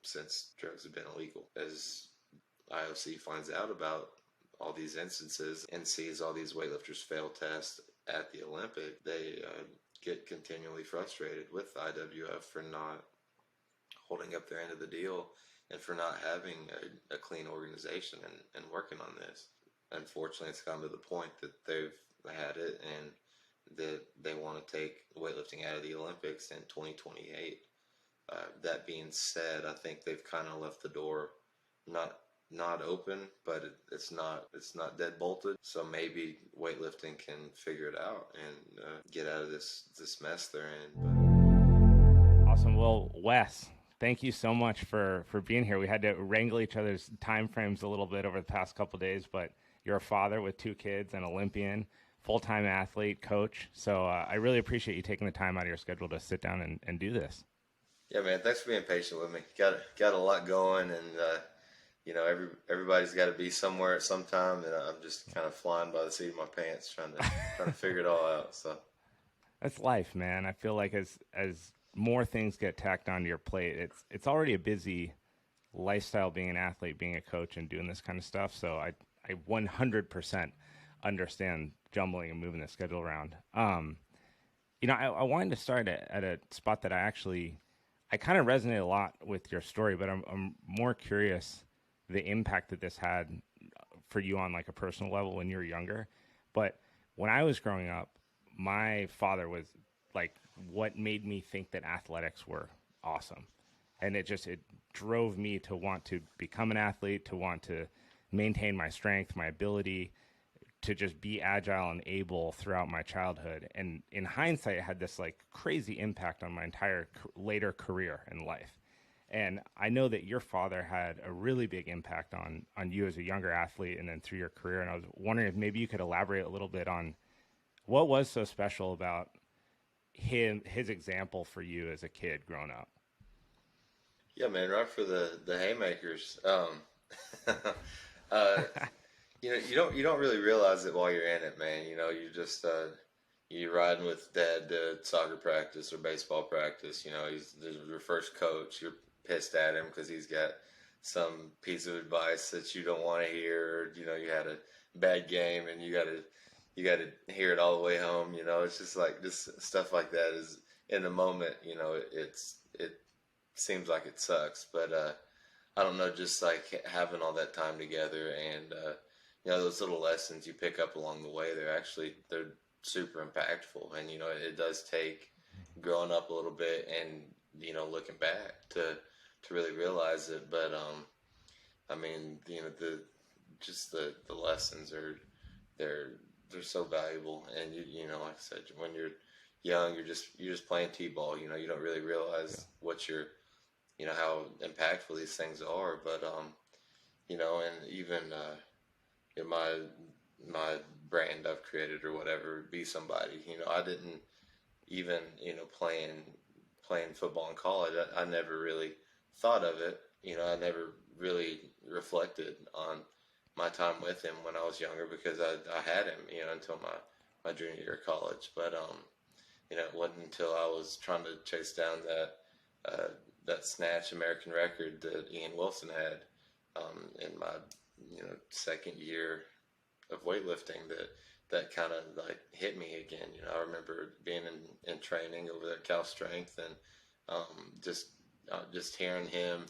since drugs have been illegal. As IOC finds out about all these instances and sees all these weightlifters fail tests at the Olympic, they get continually frustrated with IWF for not holding up their end of the deal and for not having a clean organization and working on this. Unfortunately, it's come to the point that they've had it and that they want to take weightlifting out of the Olympics in 2028. That being said, I think they've kind of left the door not open, but it's not dead bolted. So maybe weightlifting can figure it out and get out of this mess they're in. But... Awesome. Well, Wes, thank you so much for being here. We had to wrangle each other's time frames a little bit over the past couple of days, but you're a father with 2 kids, an Olympian, full-time athlete, coach. So I really appreciate you taking the time out of your schedule to sit down and do this. Yeah, man. Thanks for being patient with me. Got a lot going, and everybody's got to be somewhere at some time, and I'm just kind of flying by the seat of my pants, trying to figure it all out. So that's life, man. I feel like as more things get tacked onto your plate, it's already a busy lifestyle being an athlete, being a coach, and doing this kind of stuff. So I 100% understand jumbling and moving the schedule around. I wanted to start at a spot that I kind of resonate a lot with your story, but I'm more curious the impact that this had for you on like a personal level when you were younger. But when I was growing up, my father was like what made me think that athletics were awesome. And it drove me to want to become an athlete, to want to maintain my strength, my ability to just be agile and able throughout my childhood. And in hindsight, it had this like crazy impact on my entire later career in life. And I know that your father had a really big impact on you as a younger athlete and then through your career. And I was wondering if maybe you could elaborate a little bit on what was so special about his example for you as a kid growing up. Yeah, man, right for the haymakers. You don't really realize it while you're in it, man. You just you riding with dad to soccer practice or baseball practice. He's your first coach. You're pissed at him because he's got some piece of advice that you don't want to hear. Or, you had a bad game and you got to hear it all the way home. It's just like just stuff like that is in the moment. It seems like it sucks, but I don't know, just like having all that time together and those little lessons you pick up along the way, they're super impactful. And it does take growing up a little bit and looking back to really realize it. But I mean, the lessons they're so valuable. And like I said, when you're young, you're just playing t-ball. You don't really realize what you're how impactful these things are. But and even my brand I've created or whatever, Be Somebody. I didn't even playing football in college. I never really thought of it. I never really reflected on my time with him when I was younger because I had him until my junior year of college. But it wasn't until I was trying to chase down that snatch American record that Ian Wilson had in my second year of weightlifting that kind of like hit me again. I remember being in training over there at Cal Strength and just hearing him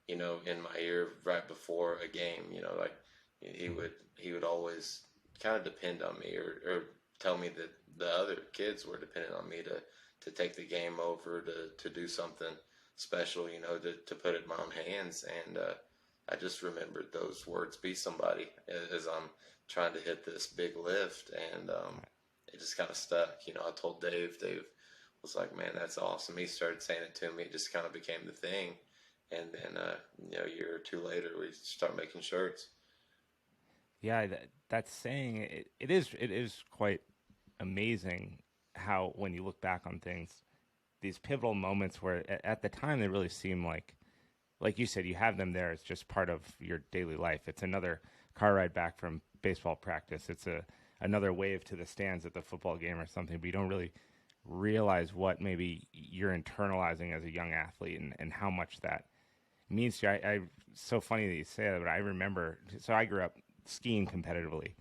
in my ear right before a game. Like he would always kind of depend on me or tell me that the other kids were dependent on me to take the game over, to do something special, to put it in my own hands. And I just remembered those words, Be Somebody, as I'm trying to hit this big lift. And it just kind of stuck. I told Dave was like, man, that's awesome. He started saying it to me. It just kind of became the thing. And then, a year or two later, we start making shirts. Yeah, that's saying it is quite amazing how, when you look back on things, these pivotal moments where at the time they really seem like you said, you have them there. It's just part of your daily life. It's another car ride back from baseball practice. It's another wave to the stands at the football game or something, but you don't really realize what maybe you're internalizing as a young athlete and how much that means to you. So funny that you say that, but I remember, so I grew up skiing competitively.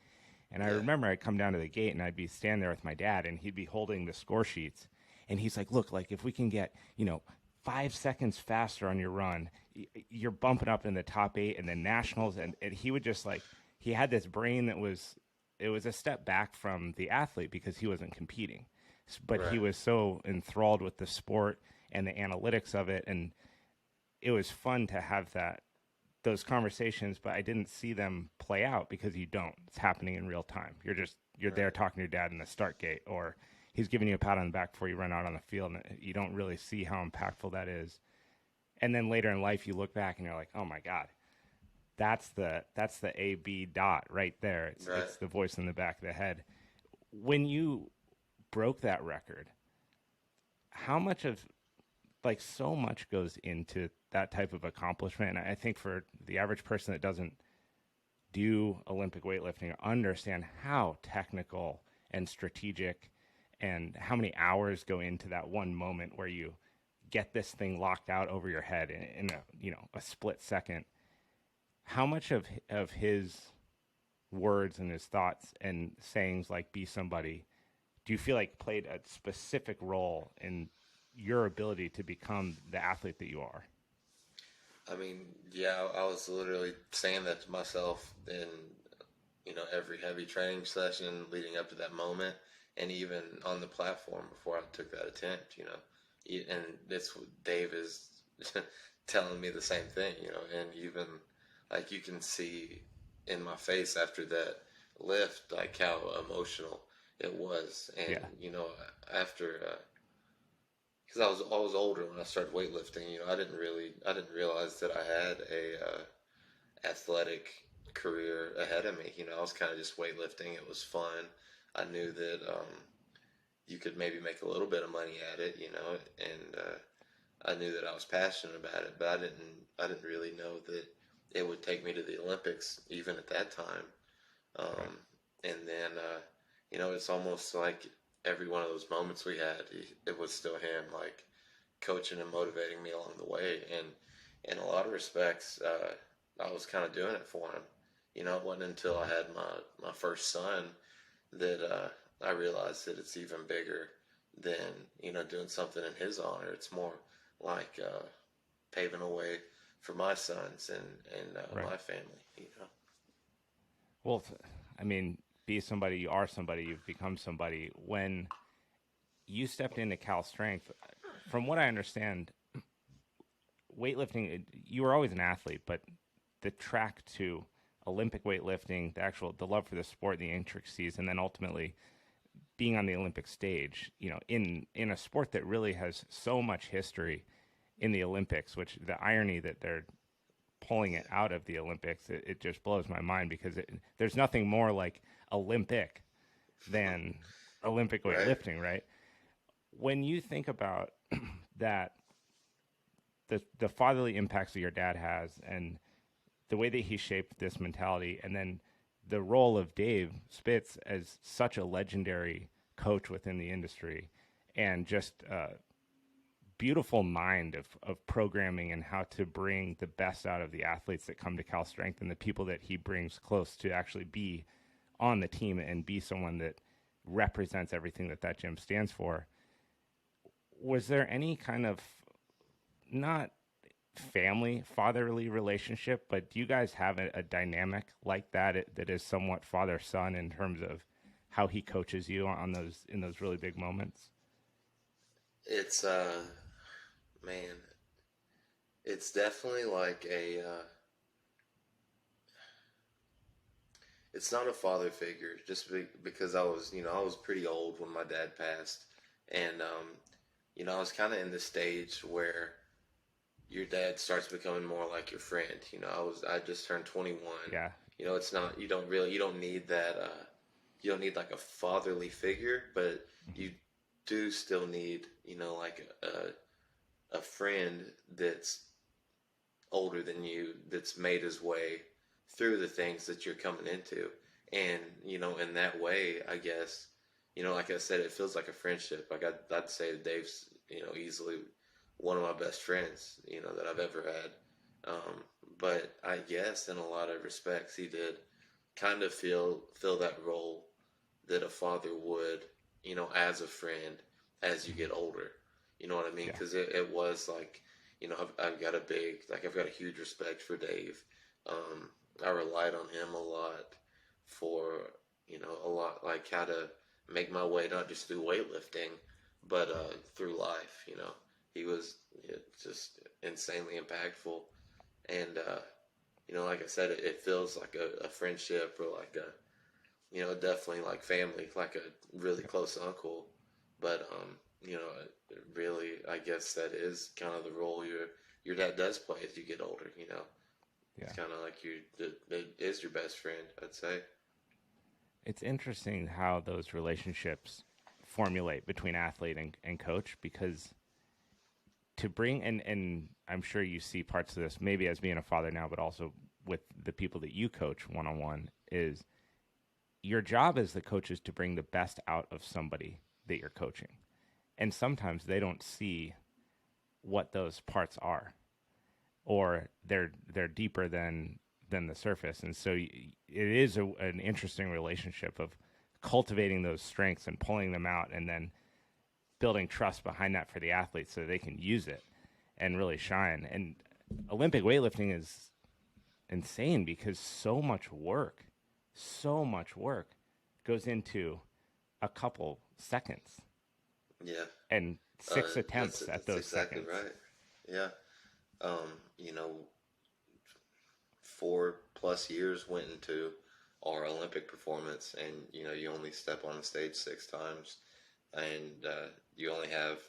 And I remember I'd come down to the gate and I'd be standing there with my dad and he'd be holding the score sheets. And he's like, look, like if we can get, 5 seconds faster on your run, you're bumping up in the top 8 and then nationals. And he would just he had this brain that it was a step back from the athlete because he wasn't competing. But he was so enthralled with the sport and the analytics of it. And it was fun to have those conversations, but I didn't see them play out because you don't. It's happening in real time. You're there talking to your dad in the start gate, or he's giving you a pat on the back before you run out on the field, and you don't really see how impactful that is. And then later in life, you look back and you're like, oh my God, that's the AB dot right there. It's the voice in the back of the head. When you broke that record, how much of so much goes into that type of accomplishment. And I think for the average person that doesn't do Olympic weightlifting, understand how technical and strategic and how many hours go into that one moment where you get this thing locked out over your head in a split second. How much of his words and his thoughts and sayings like "be somebody" do you feel like played a specific role in your ability to become the athlete that you are? I mean, yeah, I was literally saying that to myself in, every heavy training session leading up to that moment, and even on the platform before I took that attempt, and Dave is telling me the same thing, and even you can see in my face after that lift, how emotional it was. And, after, because I was older when I started weightlifting. I didn't realize that I had a athletic career ahead of me. I was kind of just weightlifting. It was fun. I knew that you could maybe make a little bit of money at it, and I knew that I was passionate about it, but I didn't really know that it would take me to the Olympics even at that time. And then it's almost like every one of those moments we had, it was still him, coaching and motivating me along the way. And in a lot of respects, I was kind of doing it for him. It wasn't until I had my first son that I realized that it's even bigger than, doing something in his honor. It's more like paving a way for my sons and my family, Well, I mean, be somebody, you are somebody, you've become somebody. When you stepped into Cal Strength, from what I understand, weightlifting, you were always an athlete, but the track to Olympic weightlifting, the love for the sport, the intricacies, and then ultimately being on the Olympic stage, in a sport that really has so much history in the Olympics, which the irony that they're pulling it out of the Olympics, it just blows my mind, because there's nothing more like Olympic than Olympic weightlifting, right? When you think about that, the fatherly impacts that your dad has and the way that he shaped this mentality, and then the role of Dave Spitz as such a legendary coach within the industry, and just beautiful mind of programming and how to bring the best out of the athletes that come to Cal Strength and the people that he brings close to actually be on the team and be someone that represents everything that gym stands for. Was there any kind of, not family, fatherly relationship, but do you guys have a dynamic like that that is somewhat father-son in terms of how he coaches you in those really big moments? It's man, it's definitely like it's not a father figure, just because I was pretty old when my dad passed, and I was kind of in the stage where your dad starts becoming more like your friend. I just turned 21. Yeah. It's not, you don't need that, you don't need like a fatherly figure, but you do still need, like a friend that's older than you, that's made his way through the things that you're coming into. And, in that way, I guess, like I said, it feels like a friendship. I'd say that Dave's, easily one of my best friends, that I've ever had. But I guess in a lot of respects, he did kind of fill that role that a father would, as a friend as you get older. You know what I mean? Yeah. Because it was like, I've got I've got a huge respect for Dave. I relied on him a lot for, like how to make my way, not just through weightlifting, but through life. He was just insanely impactful. And, like I said, it feels like a friendship, or like definitely like family, like a really close uncle. But, really, I guess that is kind of the role your dad does play as you get older. Yeah. It's kind of like it is your best friend, I'd say. It's interesting how those relationships formulate between athlete and coach, because to bring, and I'm sure you see parts of this maybe as being a father now, but also with the people that you coach one-on-one, is your job as the coach is to bring the best out of somebody that you're coaching. And sometimes they don't see what those parts are, or they're deeper than the surface. And so it is an interesting relationship of cultivating those strengths and pulling them out, and then building trust behind that for the athletes so they can use it and really shine. And Olympic weightlifting is insane because so much work goes into a couple seconds. Yeah. And six attempts at those exactly seconds. Right. Yeah. 4+ years went into our Olympic performance, and you only step on the stage 6 times, and you only have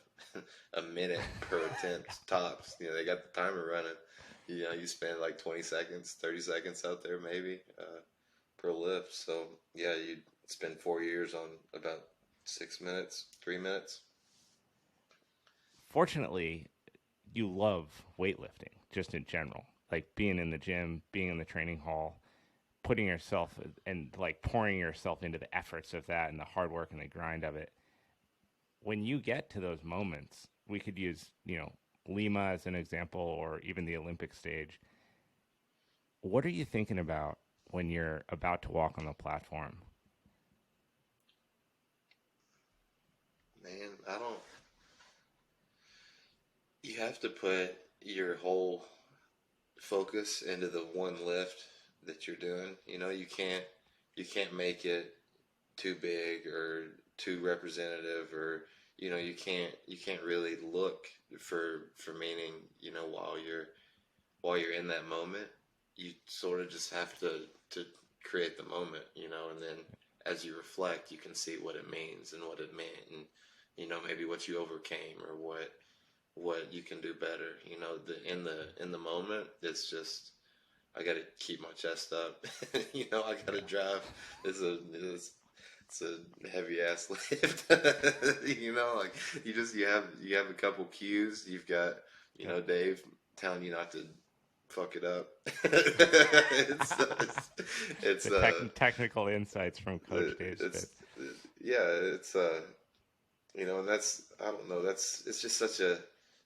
a minute per attempt tops. They got the timer running. You spend like 20 seconds, 30 seconds out there maybe per lift. So yeah, you spend 4 years on about 6 minutes, 3 minutes. Fortunately, you love weightlifting just in general, like being in the gym, being in the training hall, putting yourself and like pouring yourself into the efforts of that and the hard work and the grind of it. When you get to those moments, we could use, Lima as an example, or even the Olympic stage. What are you thinking about when you're about to walk on the platform? Man, you have to put your whole focus into the one lift that you're doing. You can't make it too big or too representative, or you can't really look for meaning, while you're in that moment. You sort of just have to create the moment, and then as you reflect, you can see what it means and what it meant, and maybe what you overcame, or what you can do better. In the moment, it's just, I got to keep my chest up. I got to drive. It's a heavy ass lift. Like you have a couple cues. You've got Dave telling you not to fuck it up. it's the technical insights from Coach Dave Spitz. Yeah, it's and that's, I don't know, it's just such a,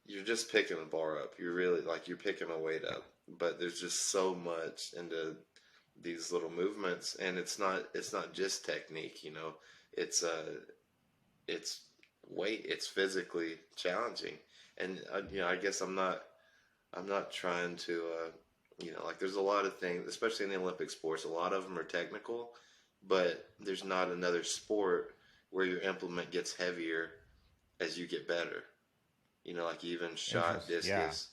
you're just picking a bar up. You're really, like, you're picking a weight up, but there's just so much into these little movements, and it's not just technique. It's it's weight. It's physically challenging, and I guess I'm not trying to like, there's a lot of things, especially in the Olympic sports. A lot of them are technical, but there's not another sport where your implement gets heavier as you get better. Like even shot, discus,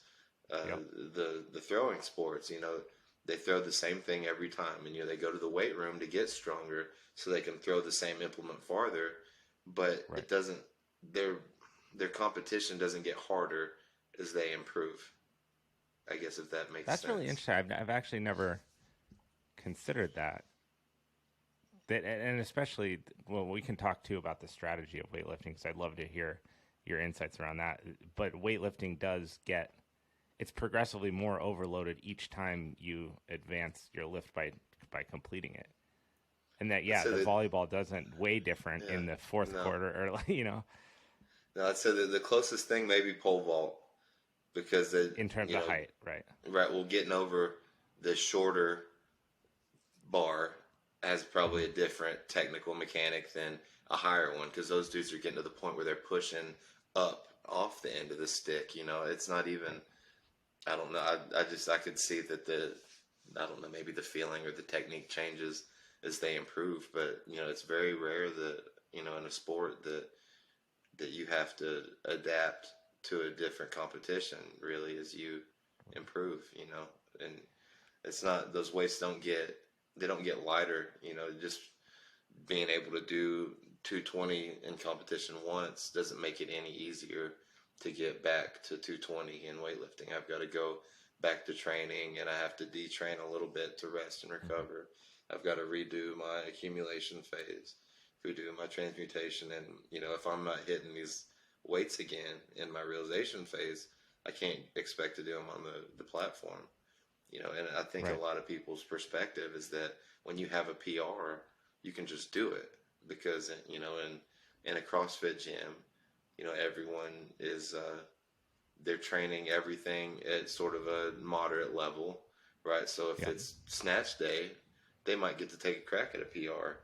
the throwing sports, they throw the same thing every time, and they go to the weight room to get stronger so they can throw the same implement farther, but it doesn't, their competition doesn't get harder as they improve. I guess, if that makes sense. That's really interesting. I've actually never considered that. And especially, well, we can talk too about the strategy of weightlifting, because I'd love to hear your insights around that. But weightlifting it's progressively more overloaded each time you advance your lift by completing it. And that, the volleyball doesn't weigh different in the fourth quarter, or No, I'd say the closest thing maybe pole vault. because they, in terms of height, right? right. Well, getting over the shorter bar has probably a different technical mechanic than a higher one, because those dudes are getting to the point where they're pushing up off the end of the stick. It's not even. I don't know. I could see that I don't know, maybe the feeling or the technique changes as they improve, but it's very rare that in a sport that you have to adapt to a different competition really as you improve. And it's not, those weights don't get lighter. Just being able to do 220 in competition once doesn't make it any easier to get back to 220 in weightlifting. I've got to go back to training, and I have to detrain a little bit to rest and recover. I've got to redo my accumulation phase, redo my transmutation, and if I'm not hitting these weights again in my realization phase, I can't expect to do them on the platform. And I think Right. a lot of people's perspective is that when you have a PR, you can just do it, because in a CrossFit gym, everyone is they're training everything at sort of a moderate level, right? So if it's snatch day, they might get to take a crack at a PR.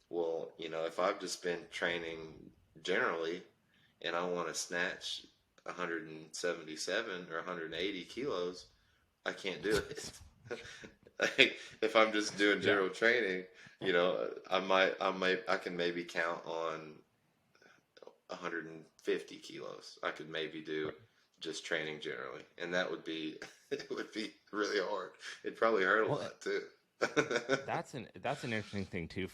Well, if I've just been training generally and I want to snatch 177 or 180 kilos, I can't do it. Like, if I'm just doing general training, I can maybe count on 150 kilos. I could maybe do just training generally, and that would be it would be really hard. It'd probably hurt a lot too. That's an interesting thing too.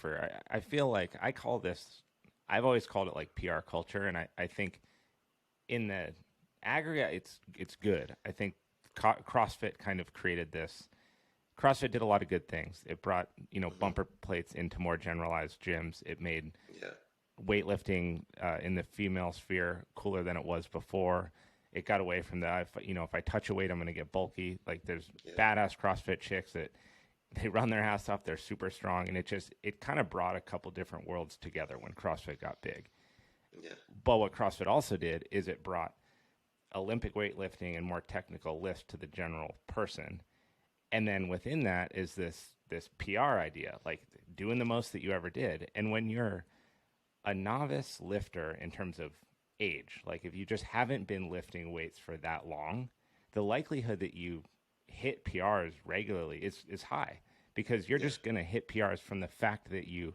I feel like I've always called it like PR culture, and I think in the aggregate it's good. I think CrossFit kind of created this. CrossFit did a lot of good things. It brought bumper plates into more generalized gyms. It made weightlifting in the female sphere cooler than it was before. It got away from that. If I touch a weight, I'm going to get bulky. Like, there's badass CrossFit chicks that they run their ass off. They're super strong, and it kind of brought a couple different worlds together when CrossFit got big. Yeah. But what CrossFit also did is it brought Olympic weightlifting and more technical lifts to the general person. And then within that is this PR idea, like doing the most that you ever did. And when you're a novice lifter in terms of age, like if you just haven't been lifting weights for that long, the likelihood that you hit PRs regularly is high, because you're just going to hit PRs from the fact that you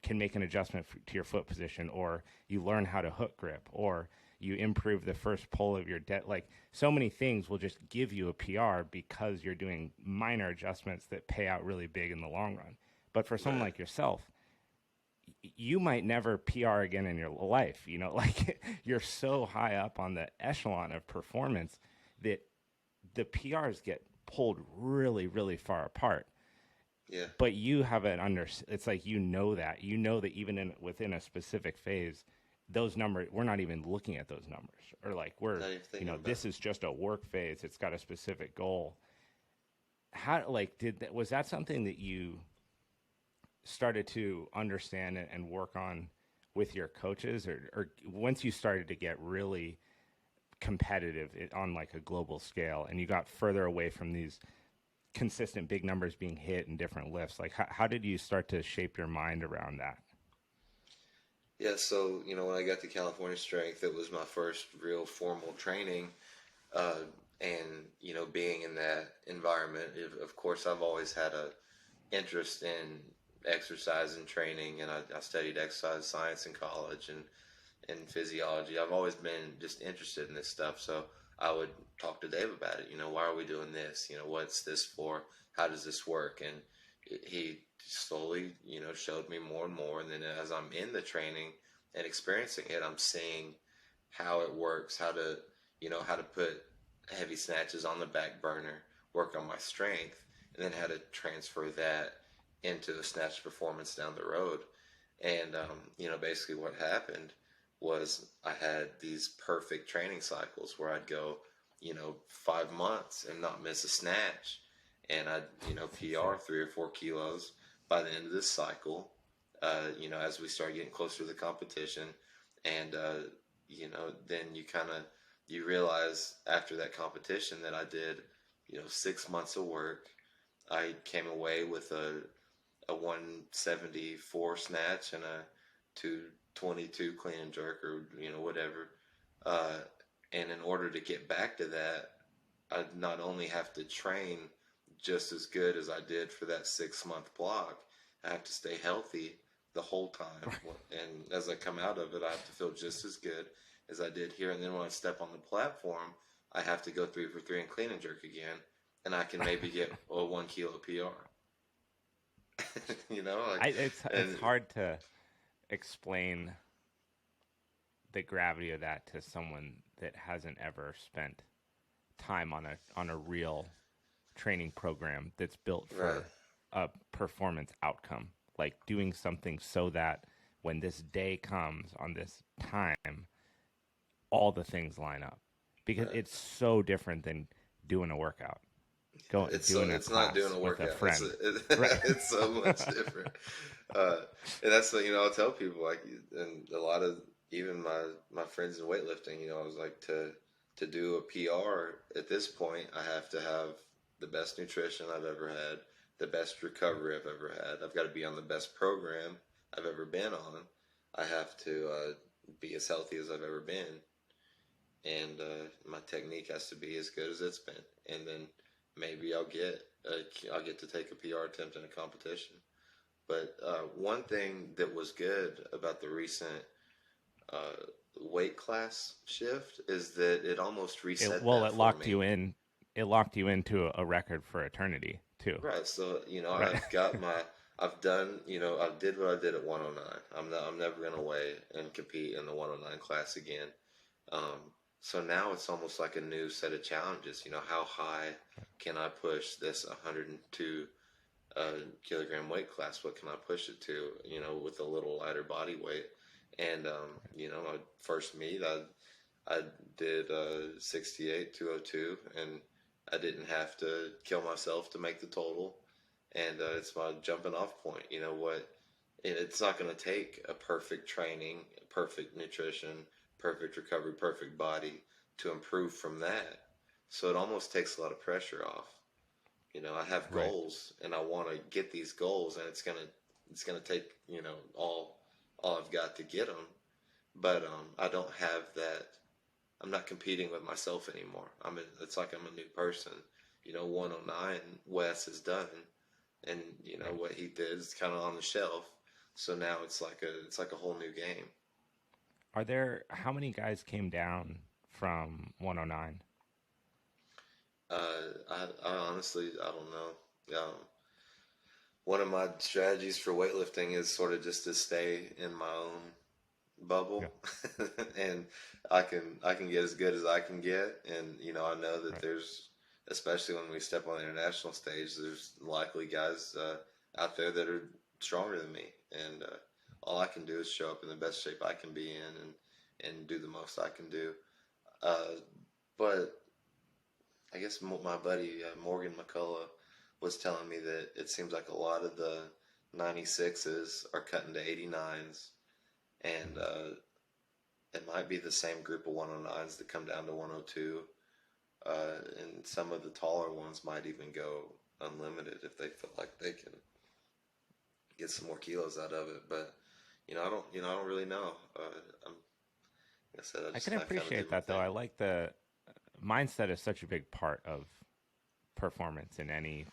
can make an adjustment to your foot position, or you learn how to hook grip, or you improve the first pull of your dead. Like, so many things will just give you a PR because you're doing minor adjustments that pay out really big in the long run. But for someone like yourself, you might never PR again in your life. Like, you're so high up on the echelon of performance that the PRs get pulled really, really far apart. Yeah. But you have it's like, that even within a specific phase, those numbers, we're not even looking at those numbers, or like this is just a work phase. It's got a specific goal. Was that something that you started to understand and work on with your coaches, or once you started to get really competitive on like a global scale and you got further away from these consistent big numbers being hit in different lifts, like how did you start to shape your mind around that? Yeah, so when I got to California Strength, it was my first real formal training, and being in that environment, of course, I've always had a interest in exercise and training, and I studied exercise science in college and physiology. I've always been just interested in this stuff, so I would talk to Dave about it. Why are we doing this? What's this for? How does this work? And he slowly, showed me more and more. And then as I'm in the training and experiencing it, I'm seeing how it works, how to put heavy snatches on the back burner, work on my strength, and then how to transfer that into a snatch performance down the road. And, basically what happened was I had these perfect training cycles where I'd go, 5 months and not miss a snatch. And I'd, PR 3 or 4 kilos by the end of this cycle, as we start getting closer to the competition. And, then you kind of, you realize after that competition that I did, 6 months of work. I came away with a 174 snatch and a 222 clean and jerk, or whatever. Uh, and in order to get back to that, I not only have to train just as good as I did for that 6 month block, I have to stay healthy the whole time. And as I come out of it, I have to feel just as good as I did here. And then when I step on the platform, I have to go 3 for 3 and clean and jerk again, and I can maybe get a 1 kilo PR. It's hard to explain the gravity of that to someone that hasn't ever spent time on a real training program that's built for a performance outcome, like doing something so that when this day comes on this time, all the things line up, because it's so different than doing a workout. It's not doing a workout. It's so much different. And that's I'll tell people, like, and a lot of even my friends in weightlifting, I was like, to do a PR at this point, I have to have the best nutrition I've ever had, the best recovery I've ever had. I've got to be on the best program I've ever been on. I have to be as healthy as I've ever been, and my technique has to be as good as it's been. And then maybe I'll get to take a PR attempt in a competition. But one thing that was good about the recent weight class shift is that it almost reset. It locked you in. It locked you into a record for eternity too. Right. So I've got I've done I did what I did at 109. I'm never gonna weigh and compete in the 109 class again. So now it's almost like a new set of challenges. How high can I push this 102 kilogram weight class? What can I push it to? With a little lighter body weight. And my first meet, I did 68 202, and I didn't have to kill myself to make the total. And it's my jumping off point. It's not going to take a perfect training, perfect nutrition, perfect recovery, perfect body to improve from that. So it almost takes a lot of pressure off. I have goals, and I want to get these goals, and it's gonna take all I've got to get them. But I don't have that. I'm not competing with myself anymore. It's like I'm a new person. 109 Wes is done, and what he did is kind of on the shelf. So now it's like a whole new game. How many guys came down from 109? I honestly, I don't know. One of my strategies for weightlifting is sort of just to stay in my own bubble, and I can get as good as I can get. And I know that there's, especially when we step on the international stage, there's likely guys out there that are stronger than me, and all I can do is show up in the best shape I can be in and do the most I can do. But I guess my buddy Morgan McCullough was telling me that it seems like a lot of the 96s are cutting to 89s, and it might be the same group of 109s that come down to 102, and some of the taller ones might even go unlimited if they feel like they can get some more kilos out of it. But I don't really know. I can appreciate that, though. I like the mindset is such a big part of performance in any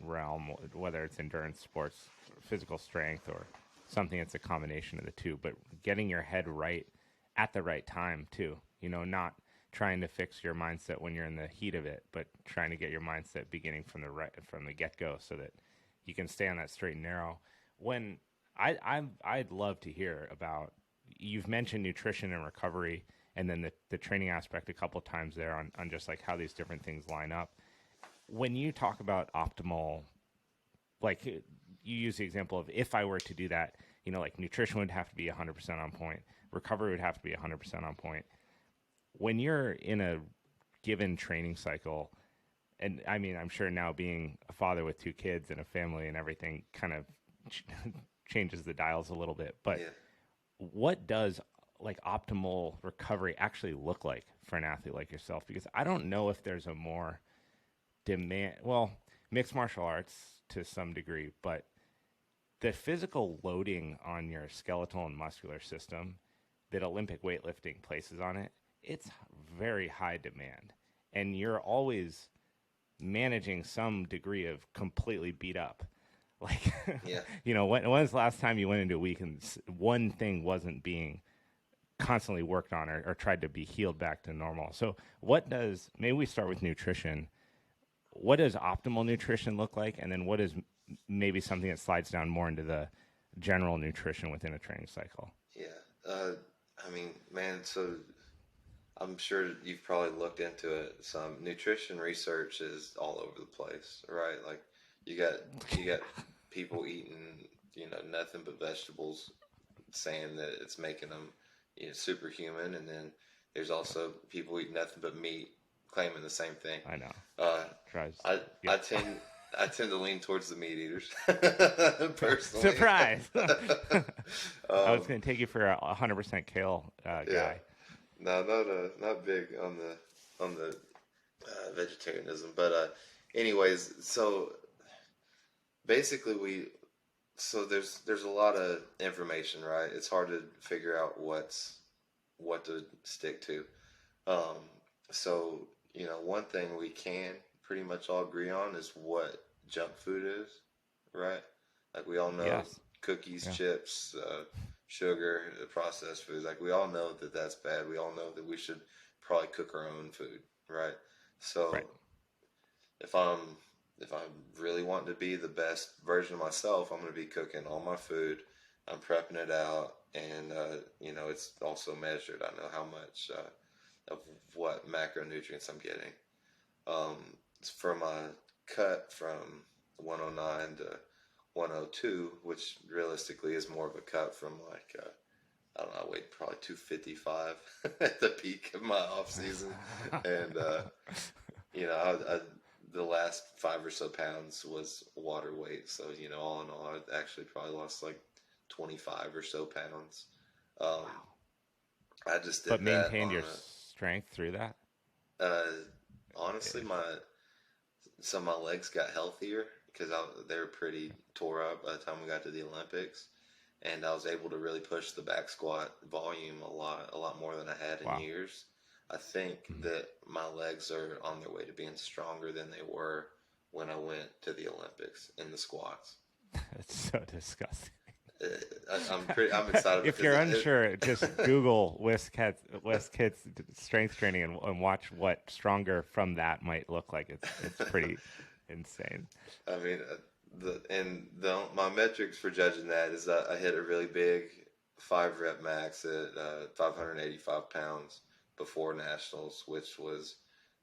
realm, whether it's endurance sports, physical strength, or something that's a combination of the two. But getting your head right at the right time too, not trying to fix your mindset when you're in the heat of it, but trying to get your mindset beginning from the get-go, so that you can stay on that straight and narrow. When I'd love to hear about, you've mentioned nutrition and recovery, and then the training aspect a couple of times there on just like how these different things line up. When you talk about optimal, like you use the example of, if I were to do that, like nutrition would have to be 100% on point. Recovery would have to be 100% on point. When you're in a given training cycle, and I mean, I'm sure now being a father with 2 kids and a family and everything kind of changes the dials a little bit, but what does like optimal recovery actually look like for an athlete like yourself? Because I don't know if there's a more demand, well, mixed martial arts to some degree, but the physical loading on your skeletal and muscular system that Olympic weightlifting places on it, it's very high demand. And you're always managing some degree of completely beat up. Like, Yeah. you know, when was the last time you went into a week and one thing wasn't being constantly worked on or tried to be healed back to normal? So maybe we start with nutrition. What does optimal nutrition look like? And then what is maybe something that slides down more into the general nutrition within a training cycle? Yeah. I mean, man, so I'm sure you've probably looked into it. Some nutrition research is all over the place, right? Like you got people eating, nothing but vegetables, saying that it's making them, superhuman, and then there's also people eating nothing but meat, claiming the same thing. I know. I tend to lean towards the meat eaters, personally. Surprise! I was going to take you for a 100% kale guy. Yeah. No, not big on the vegetarianism, but anyways, so basically there's a lot of information, right? It's hard to figure out what to stick to. So one thing we can pretty much all agree on is what junk food is, right? Like we all know, yes. Cookies, chips, sugar, processed foods. Like we all know that that's bad. We all know that we should probably cook our own food, right? So right. if I'm really wanting to be the best version of myself, I'm going to be cooking all my food. I'm prepping it out, and it's also measured. I know how much of what macronutrients I'm getting. For my cut from 109 to 102, which realistically is more of a cut from like I don't know, I weighed probably 255 at the peak of my off season, and the last 5 or so pounds was water weight. So all in all, I actually probably lost like 25 or so pounds. Wow. I just did but maintained your strength through that. Honestly, my legs got healthier because they were pretty tore up by the time we got to the Olympics, and I was able to really push the back squat volume a lot more than I had in years. I think that my legs are on their way to being stronger than they were when I went to the Olympics in the squats. That's so disgusting. I'm excited. If you're unsure, just Google Wes Kitts strength training and watch what stronger from that might look like. It's pretty insane. I mean, my metrics for judging that is that I hit a really big 5 rep max at 585 pounds before nationals, which was,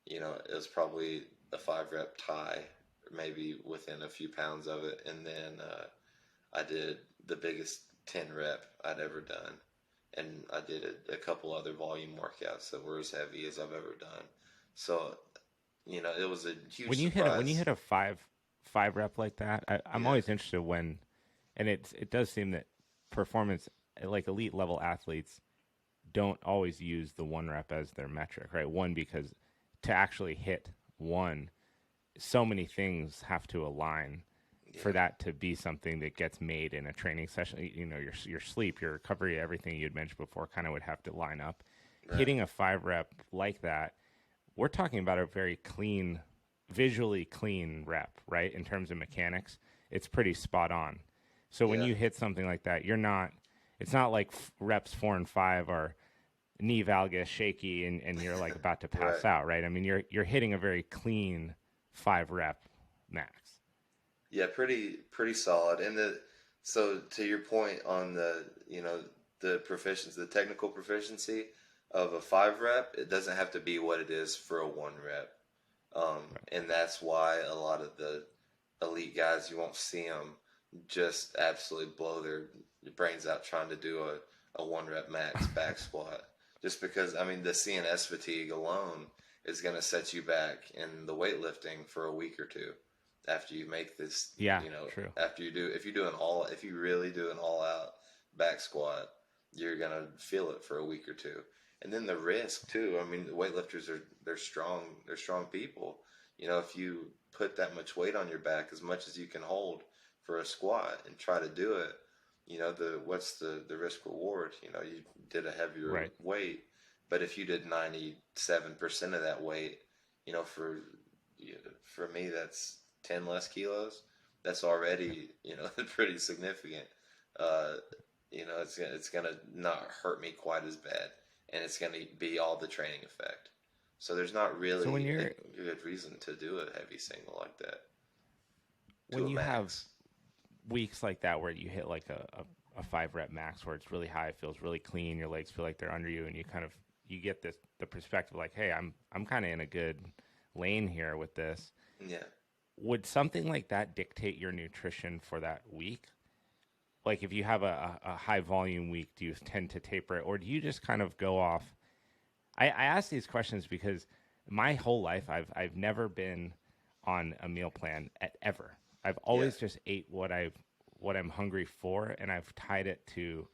it was probably a 5 rep tie, maybe within a few pounds of it, and then I did the biggest 10 rep I'd ever done, and I did a couple other volume workouts that were as heavy as I've ever done. So, it was a huge surprise. When you hit a five rep like that, I'm always interested and it does seem that performance, like elite level athletes, don't always use the 1 rep as their metric, right? One, because to actually hit 1, so many things have to align for that to be something that gets made in a training session. Your sleep, your recovery, everything you'd mentioned before kind of would have to line up. Right. Hitting a 5 rep like that, we're talking about a very clean, visually clean rep, right? In terms of mechanics, it's pretty spot on. So when you hit something like that, it's not like reps 4 and 5 are knee valgus shaky and you're like about to pass out, right? I mean, you're hitting a very clean 5 rep max. Yeah, pretty solid. And so to your point on the proficiency, the technical proficiency of a 5 rep, it doesn't have to be what it is for a 1 rep. And that's why a lot of the elite guys, you won't see them just absolutely blow their brains out trying to do a 1 rep max back squat. Just because, I mean, the CNS fatigue alone is going to set you back in the weightlifting for a week or two after you make this. True. After you do, if you really do an all out back squat, you're going to feel it for a week or two. And then the risk too. I mean, the weightlifters they're strong. They're strong people. You know, if you put that much weight on your back, as much as you can hold for a squat, and try to do it, you know, what's the risk reward? You know, you did a heavier weight, but if you did 97% of that weight, you know, for me, that's 10 less kilos. That's already, you know, pretty significant. You know, it's gonna not hurt me quite as bad, and it's gonna be all the training effect. So there's not really a good reason to do a heavy single like that. When you have weeks like that where you hit like a 5-rep max where it's really high, it feels really clean, your legs feel like they're under you, and you get the perspective like, hey, I'm kind of in a good lane here with this. Yeah. Would something like that dictate your nutrition for that week? Like if you have a high volume week, do you tend to taper it, or do you just kind of go off? I ask these questions because my whole life I've never been on a meal plan ever. I've always just ate what I'm hungry for, and I've tied it to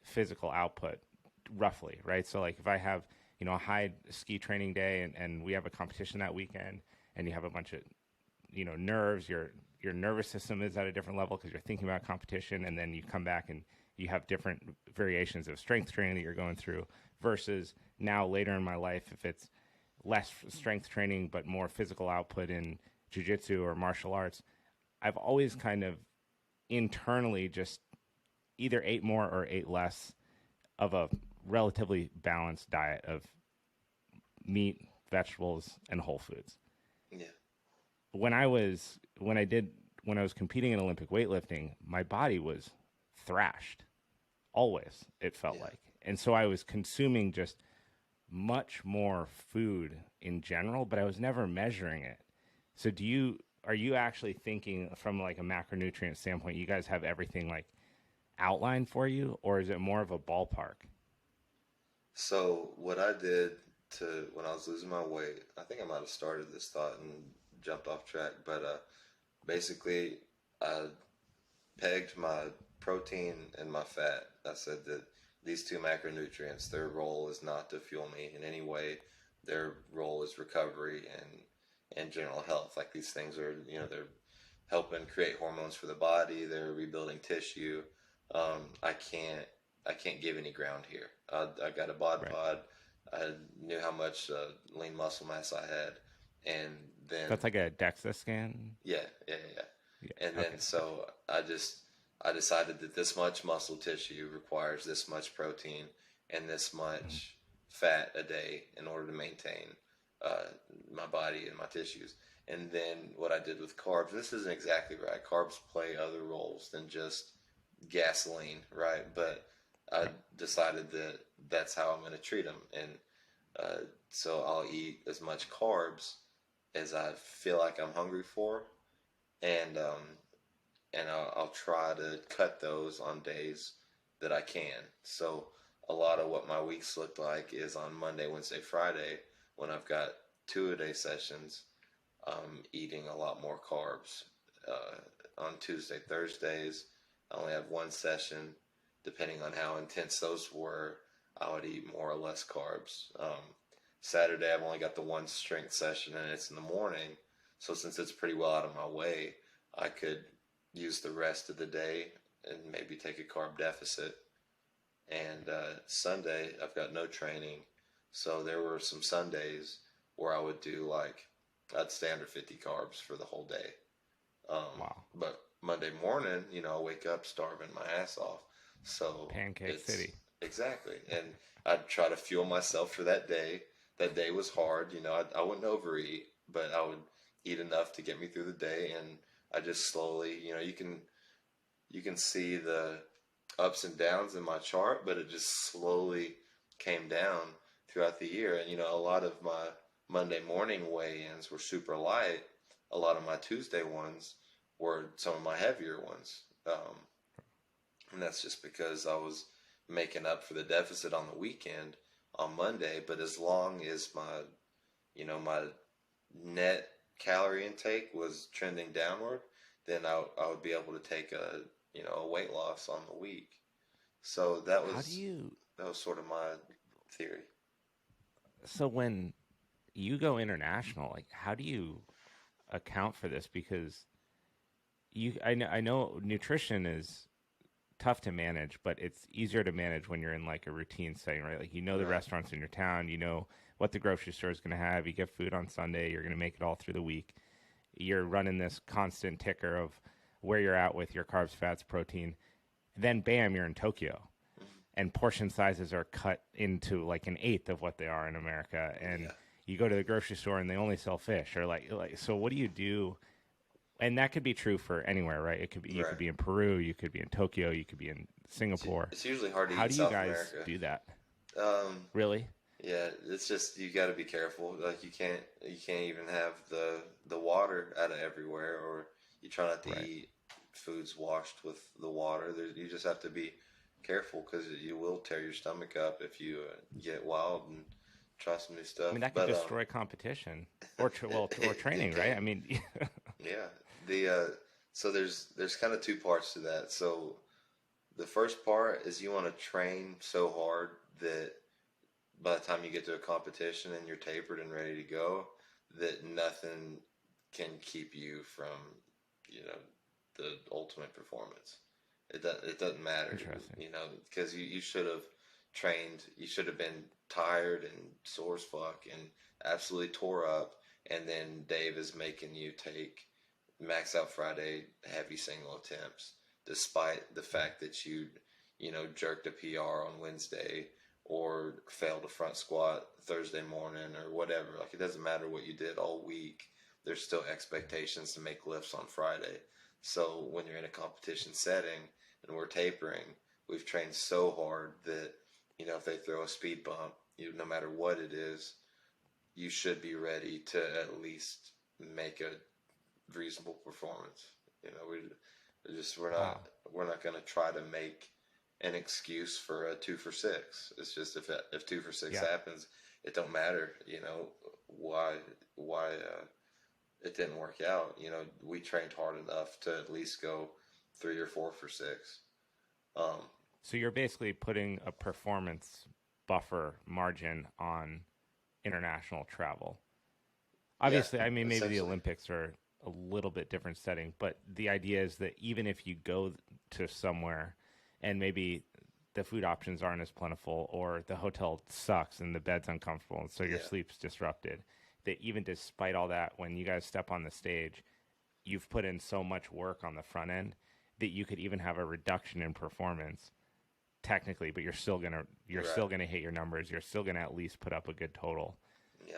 physical output roughly, right? So like if I have, you know, a high ski training day and we have a competition that weekend, and you have a bunch of, you know, nerves, your nervous system is at a different level because you're thinking about competition, and then you come back and you have different variations of strength training that you're going through versus now later in my life, if it's less strength training but more physical output in jiu-jitsu or martial arts, I've always kind of internally just either ate more or ate less of a relatively balanced diet of meat, vegetables, and whole foods. Yeah. When I was competing in Olympic weightlifting, my body was thrashed. Always, it felt like. And so I was consuming just much more food in general, but I was never measuring it. So are you actually thinking from like a macronutrient standpoint, you guys have everything like outlined for you, or is it more of a ballpark? So what I did when I was losing my weight, I think I might have started this thought and jumped off track, but basically I pegged my protein and my fat. I said that these two macronutrients, their role is not to fuel me in any way. Their role is recovery and general health. Like these things are, you know, they're helping create hormones for the body. They're rebuilding tissue. I can't give any ground here. I got a bod pod. I knew how much lean muscle mass I had, and then that's like a DEXA scan. Yeah. And then so I decided that this much muscle tissue requires this much protein and this much fat a day in order to maintain my body and my tissues. And then what I did with carbs, this isn't exactly right. Carbs play other roles than just gasoline, right? But I decided that that's how I'm going to treat them. And so I'll eat as much carbs as I feel like I'm hungry for. And I'll try to cut those on days that I can. So a lot of what my weeks look like is on Monday, Wednesday, Friday, when I've got 2-a-day sessions, eating a lot more carbs. On Tuesday, Thursdays, I only have one session. Depending on how intense those were, I would eat more or less carbs. Saturday, I've only got the one strength session, and it's in the morning. So since it's pretty well out of my way, I could use the rest of the day and maybe take a carb deficit. And Sunday, I've got no training. So there were some Sundays where I would do I'd stay under 50 carbs for the whole day. Wow. But Monday morning, you know, I wake up starving my ass off. So Pancake City. Exactly. And I'd try to fuel myself for that day. That day was hard. You know, I wouldn't overeat, but I would eat enough to get me through the day. And I just slowly, you know, you can see the ups and downs in my chart, but it just slowly came down throughout the year. And, you know, a lot of my Monday morning weigh-ins were super light. A lot of my Tuesday ones were some of my heavier ones. And that's just because I was making up for the deficit on the weekend on Monday. But as long as my net calorie intake was trending downward, then I would be able to take a weight loss on the week. So How do you, that was sort of my theory. so when you go international, like how do you account for this? Because I know nutrition is tough to manage, but it's easier to manage when you're in like a routine setting, right? Like the Right. restaurants in your town, what the grocery store is going to have. You get food on Sunday, you're going to make it all through the week. You're running this constant ticker of where you're at with your carbs, fats, protein. Then bam, you're in Tokyo, and portion sizes are cut into like an eighth of what they are in America. And Yeah. you go to the grocery store and they only sell fish, or so. What do you do? And that could be true for anywhere, right? It could be, you could Right. be in Peru, you could be in Tokyo, you could be in Singapore. It's usually hard to How eat do you South guys America. do that? Um, Really? yeah, it's just you got to be careful. Like you can't even have the water out of everywhere, or you try not to Right. eat foods washed with the water. You just have to be careful because you will tear your stomach up if you get wild and try some new I stuff. mean, that could destroy competition or training, it right? can. I mean, Yeah. The so there's kind of two parts to that. So the first part is you want to train so hard that by the time you get to a competition and you're tapered and ready to go, that nothing can keep you from, the ultimate performance. It doesn't matter, interesting. because you should have trained, you should have been tired and sore as fuck and absolutely tore up, and then Dave is making you take max out Friday heavy single attempts, despite the fact that jerked a PR on Wednesday or failed a front squat Thursday morning or whatever. Like, it doesn't matter what you did all week. There's still expectations to make lifts on Friday. So when you're in a competition setting and we're tapering, we've trained so hard that, if they throw a speed bump, no matter what it is, you should be ready to at least make a reasonable performance. Wow. We're not going to try to make an excuse for a 2 for 6. It's just if 2 for 6 Yeah. happens, it don't matter. Why it didn't work out. We trained hard enough to at least go 3 or 4 for 6. Um, So you're basically putting a performance buffer margin on international travel. yeah, Obviously, I mean, maybe the essentially, Olympics are a little bit different setting, but the idea is that even if you go to somewhere and maybe the food options aren't as plentiful or the hotel sucks and the bed's uncomfortable and so your yeah, sleep's disrupted, that even despite all that, when you guys step on the stage, you've put in so much work on the front end that you could even have a reduction in performance technically, but you're right, still gonna hit your numbers. You're still gonna at least put up a good total yeah.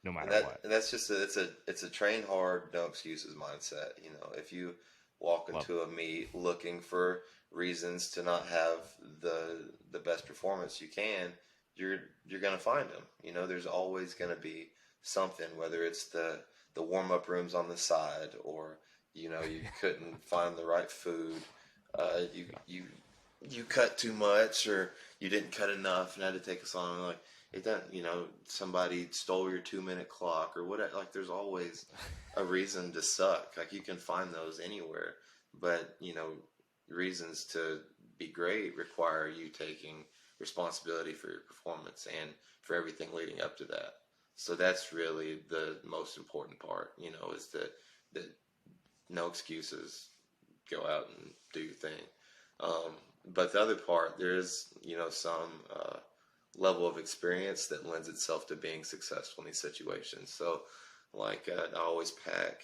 no And matter that what. and that's just it's a train hard, no excuses mindset. If you walk Love into a meet looking for reasons to not have the best performance you can, you're gonna find them. There's always gonna be something, whether it's the warm up rooms on the side, or you couldn't find the right food, you yeah. you you cut too much, or you didn't cut enough and had to take a song. Like, it doesn't, somebody stole your 2 minute clock or whatever. Like, there's always a reason to suck. Like, you can find those anywhere, but reasons to be great require you taking responsibility for your performance and for everything leading up to that. So that's really the most important part, is that no excuses, go out and do your thing. But the other part, there is, some level of experience that lends itself to being successful in these situations. So, like, I always pack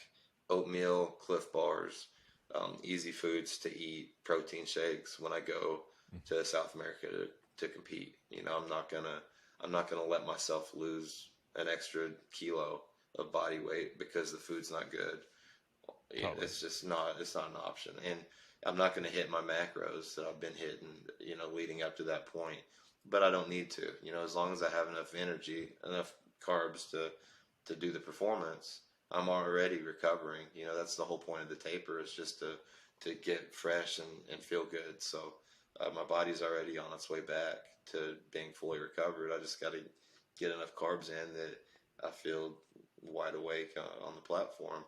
oatmeal, Cliff Bars, easy foods to eat, protein shakes when I go to South America to compete. I'm not gonna let myself lose an extra kilo of body weight because the food's not good. Totally. It's not an option. And I'm not going to hit my macros that I've been hitting, leading up to that point. But I don't need to, as long as I have enough energy, enough carbs to do the performance, I'm already recovering. That's the whole point of the taper, is just to get fresh and feel good. So my body's already on its way back to being fully recovered. I just got to get enough carbs in that I feel wide awake on the platform.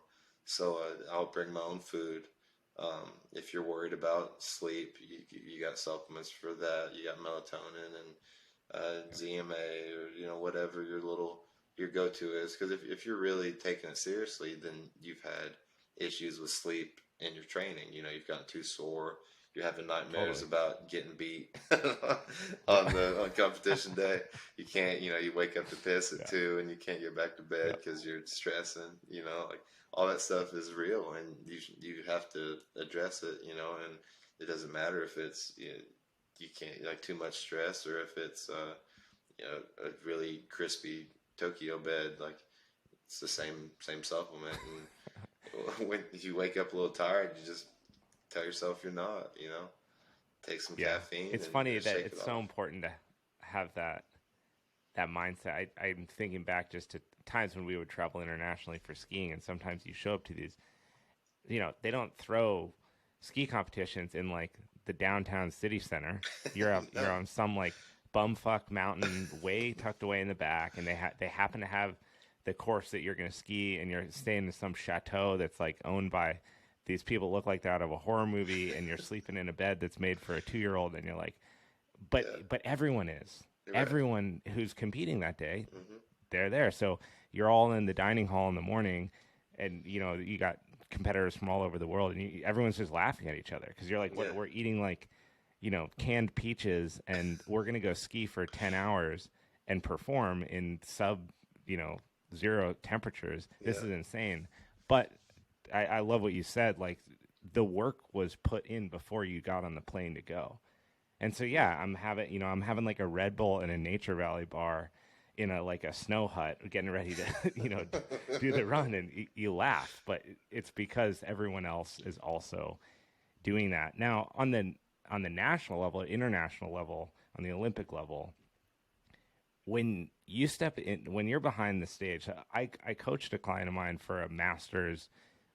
So I'll bring my own food. If you're worried about sleep, you got supplements for that. You got melatonin and ZMA, or whatever your go-to is. Because if you're really taking it seriously, then you've had issues with sleep in your training. You've gotten too sore. You're having nightmares about getting beat on competition day. You can't, you wake up to piss at 2 and you can't get back to bed because you're stressing. Like all that stuff is real, and you have to address it. And it doesn't matter if it's you can't, like, too much stress, or if it's a really crispy Tokyo bed. Like, it's the same supplement, and when you wake up a little tired, you just tell yourself you're not. Take some caffeine. It's funny that it's so important to have that mindset. I'm thinking back just to times when we would travel internationally for skiing, and sometimes you show up to these, they don't throw ski competitions in like the downtown city center. You're on some like bumfuck mountain way tucked away in the back, and they happen to have the course that you're going to ski, and you're staying in some chateau that's like owned by these people look like they're out of a horror movie, and you're sleeping in a bed that's made for a 2-year-old, and you're like, but everyone is. Right. Everyone who's competing that day, they're there. So you're all in the dining hall in the morning, and you got competitors from all over the world, and everyone's just laughing at each other because you're like, we're eating like, canned peaches, and we're gonna go ski for 10 hours and perform in sub, 0 temperatures. This is insane. But I love what you said. Like, the work was put in before you got on the plane to go. And so, I'm having like a Red Bull in a Nature Valley bar in a snow hut, getting ready to, do the run, and you laugh, but it's because everyone else is also doing that. Now, on the national level, international level, on the Olympic level, when you step in, when you're behind the stage, I coached a client of mine for a master's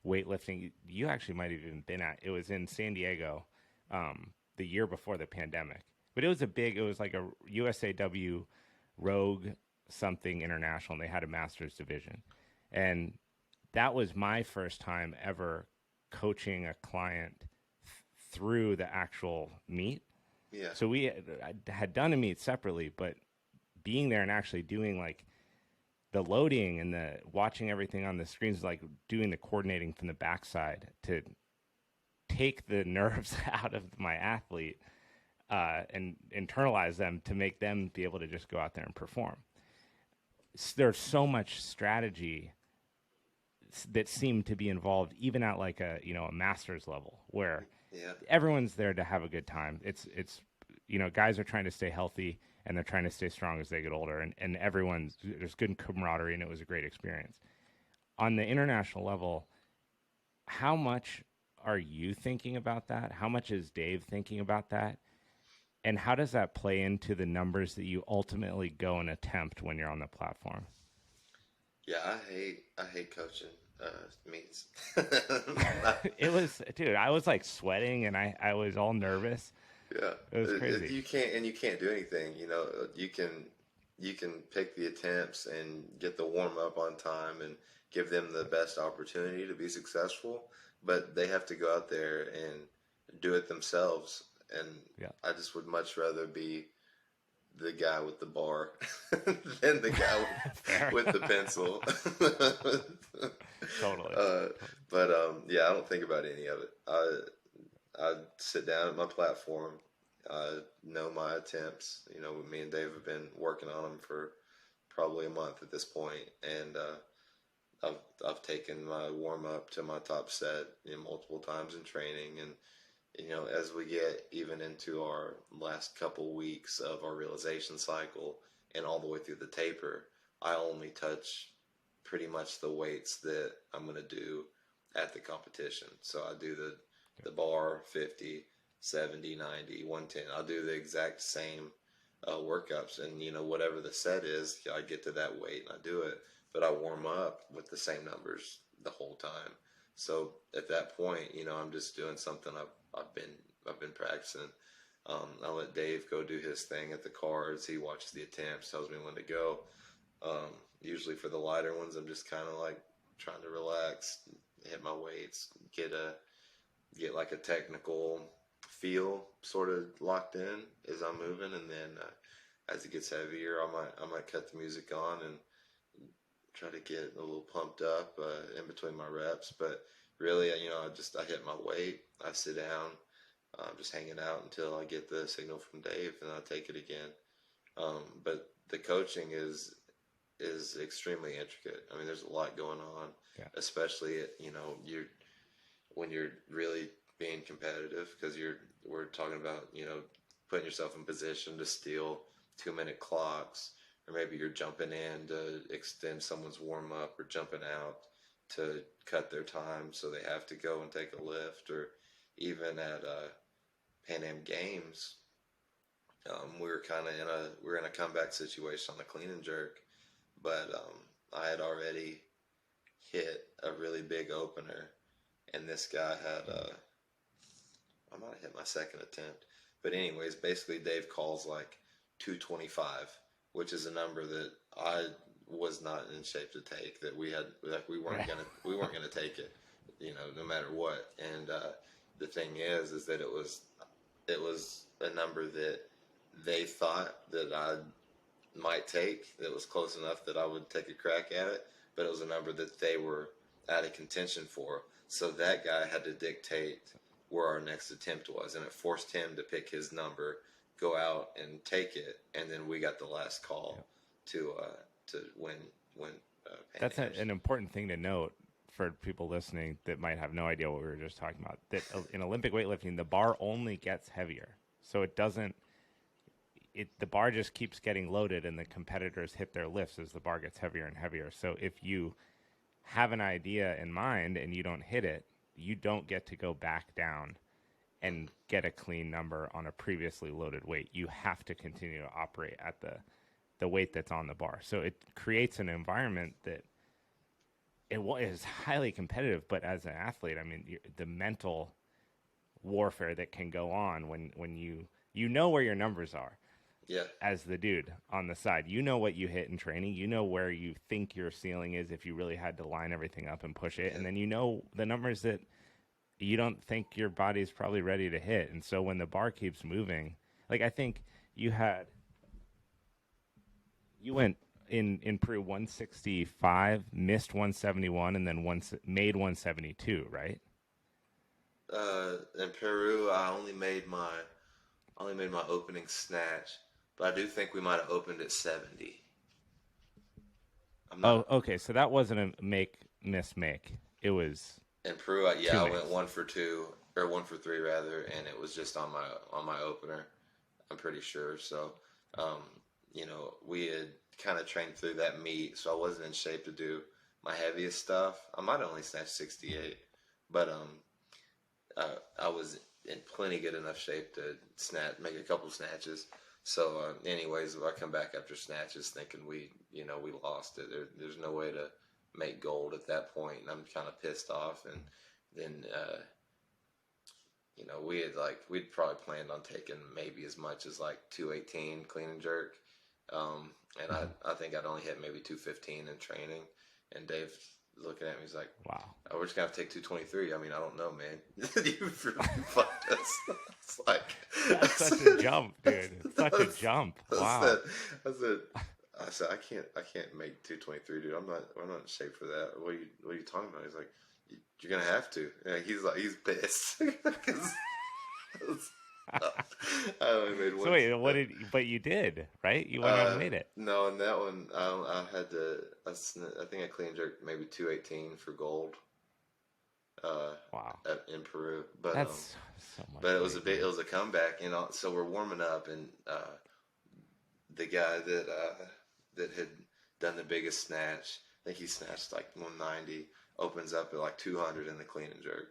weightlifting. You actually might have even been at. It was in San Diego, the year before the pandemic. But it was like a USAW Rogue something international, and they had a master's division. And that was my first time ever coaching a client through the actual meet. Yeah. So we had done a meet separately, but being there and actually doing like the loading and the watching everything on the screens, like doing the coordinating from the backside to take the nerves out of my athlete and internalize them to make them be able to just go out there and perform. There's so much strategy that seemed to be involved, even at like a master's level, where everyone's there to have a good time. It's guys are trying to stay healthy, and they're trying to stay strong as they get older, and there's good camaraderie, and it was a great experience. On the international level, how much are you thinking about that? How much is Dave thinking about that? And how does that play into the numbers that you ultimately go and attempt when you're on the platform? Yeah, I hate coaching meets. It was, dude, I was like sweating, and I was all nervous. Yeah, it was crazy. You can't do anything. You can pick the attempts and get the warm up on time and give them the best opportunity to be successful, but they have to go out there and do it themselves. And I just would much rather be the guy with the bar than the guy with the pencil. Totally. But I don't think about any of it. I sit down at my platform, know my attempts. Me and Dave have been working on them for probably a month at this point, and I've taken my warm up to my top set multiple times in training, and as we get even into our last couple weeks of our realization cycle and all the way through the taper, I only touch pretty much the weights that I'm going to do at the competition. So I do the bar 50, 70, 90, 110. I'll do the exact same workups, and whatever the set is, I get to that weight and I do it, but I warm up with the same numbers the whole time. So at that point, I'm just doing something I've been practicing. I let Dave go do his thing at the cards. He watches the attempts, tells me when to go. Usually for the lighter ones, I'm just kind of like trying to relax, hit my weights, get get like a technical feel sort of locked in as I'm moving, and then as it gets heavier, I might cut the music on and try to get a little pumped up in between my reps. But really, I hit my weight, I sit down, just hanging out until I get the signal from Dave, and I take it again. But the coaching is extremely intricate. I mean, there's a lot going on, especially at, when you're really being competitive, because we're talking about, putting yourself in position to steal 2-minute clocks, or maybe you're jumping in to extend someone's warm up, or jumping out to cut their time so they have to go and take a lift, or even at Pan Am Games, we were in a comeback situation on the clean and jerk, but I had already hit a really big opener, and this guy had I might have hit my second attempt, but anyways, basically Dave calls like 225, which is a number that I was not in shape to take. That we weren't gonna take it, no matter what. And the thing is that it was a number that they thought that I might take, that was close enough that I would take a crack at it, but it was a number that they were out of contention for. So that guy had to dictate where our next attempt was, and it forced him to pick his number, go out and take it, and then we got the last call to win. That's an important thing to note for people listening that might have no idea what we were just talking about. That in Olympic weightlifting, the bar only gets heavier, so it doesn't. The bar just keeps getting loaded, and the competitors hit their lifts as the bar gets heavier and heavier. So if you have an idea in mind and you don't hit it, you don't get to go back down and get a clean number on a previously loaded weight. You have to continue to operate at the weight that's on the bar. So it creates an environment that it is highly competitive, but as an athlete, I mean, the mental warfare that can go on when you know where your numbers are. Yeah. As the dude on the side, you know what you hit in training. You know where you think your ceiling is if you really had to line everything up and push it. And then you know the numbers that you don't think your body's probably ready to hit. And so when the bar keeps moving, like I think you went in Peru 165, missed 171, and then made 172, right? In Peru, I only made my opening snatch. But I do think we might have opened at 70. Okay. So that wasn't a make. It was in Peru. I went 1 for 2 or 1 for 3 rather, and it was just on my opener. I'm pretty sure. So, we had kind of trained through that meet, so I wasn't in shape to do my heaviest stuff. I might have only snatched 68, but I was in plenty good enough shape to make a couple snatches. So, anyways, I come back after snatches thinking we lost it. There's no way to make gold at that point, and I'm kind of pissed off. And then, we'd probably planned on taking maybe as much as like 218 clean and jerk, and I think I'd only hit maybe 215 in training. And Dave looking at me, he's like, "Wow, we're just gonna have to take 223." I mean, I don't know, man. You fucked us. It's like that's such a jump, dude. It's such a jump. Wow. I said, I can't make 223, dude. I'm not in shape for that. What are you talking about? He's like, you're gonna have to. And he's pissed. I only made one. So wait, but you did, right? You went out and made it. No, in that one, I had to. I think I clean jerked maybe 218 for gold. Wow. In Peru, but that's so much. But it was a comeback, So we're warming up, and the guy that had done the biggest snatch, I think he snatched like 190, opens up at like 200 in the clean and jerk,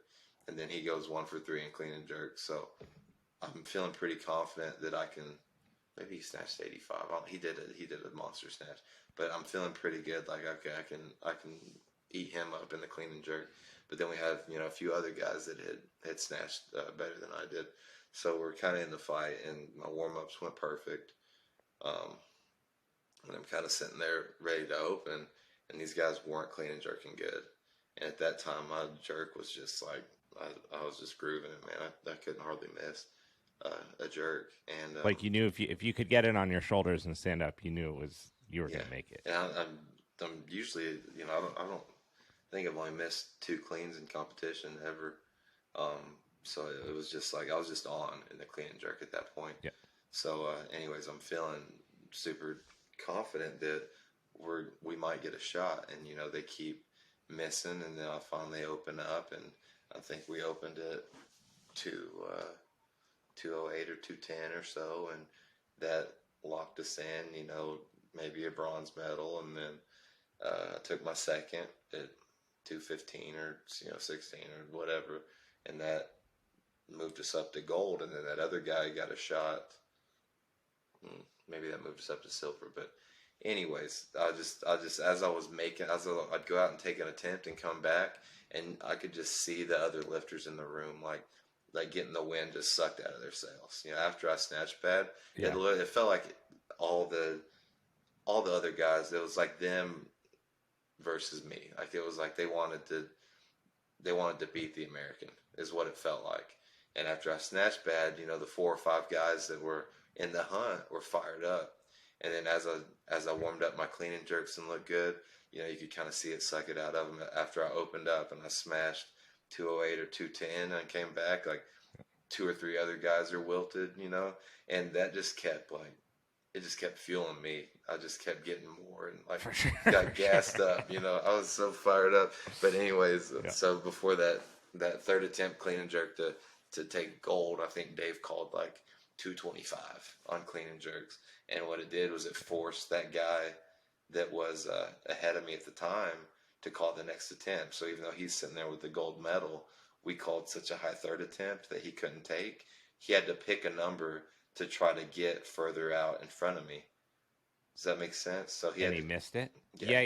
and then he goes 1 for 3 in clean and jerk. So I'm feeling pretty confident that I can. Maybe he snatched 85. He did a monster snatch, but I'm feeling pretty good. Like, okay, I can eat him up in the clean and jerk. But then we have a few other guys that had snatched better than I did. So we're kind of in the fight, and my warm ups went perfect. And I'm kind of sitting there ready to open, and these guys weren't clean and jerking good. And at that time, my jerk was just like I was just grooving it, man. I couldn't hardly miss a jerk. And Like you knew if you could get it on your shoulders and stand up, you knew you were going to make it. And I'm usually, I don't think I've only missed 2 cleans in competition ever. So it was just like I was just on in the clean and jerk at that point. Yeah. So anyways, I'm feeling super confident that we might get a shot, and they keep missing, and then I finally open up, and I think we opened it to 208 or 210 or so, and that locked us in, maybe a bronze medal, and then I took my second at 215 or 16 or whatever, and that moved us up to gold, and then that other guy got a shot. Maybe that moved us up to silver, but anyways, I just as I was I'd go out and take an attempt and come back, and I could just see the other lifters in the room like getting the wind just sucked out of their sails. After I snatched pad, it felt like all the other guys, it was like them versus me. Like it was like they wanted to beat the American is what it felt like. And after I snatched pad, the 4 or 5 guys that were in the hunt were fired up. And then as I warmed up my clean and jerks and looked good, you could kind of see it suck it out of them. After I opened up and I smashed 208 or 210 and came back, like 2 or 3 other guys are wilted, and that just kept it just kept fueling me. I just kept getting more and sure. got gassed up, I was so fired up. But anyways, So before that third attempt clean and jerk to take gold, I think Dave called 225 on clean and jerks. And what it did was it forced that guy that was ahead of me at the time to call the next attempt. So even though he's sitting there with the gold medal, we called such a high third attempt that he couldn't take. He had to pick a number to try to get further out in front of me. Does that make sense? So he missed it? Yeah.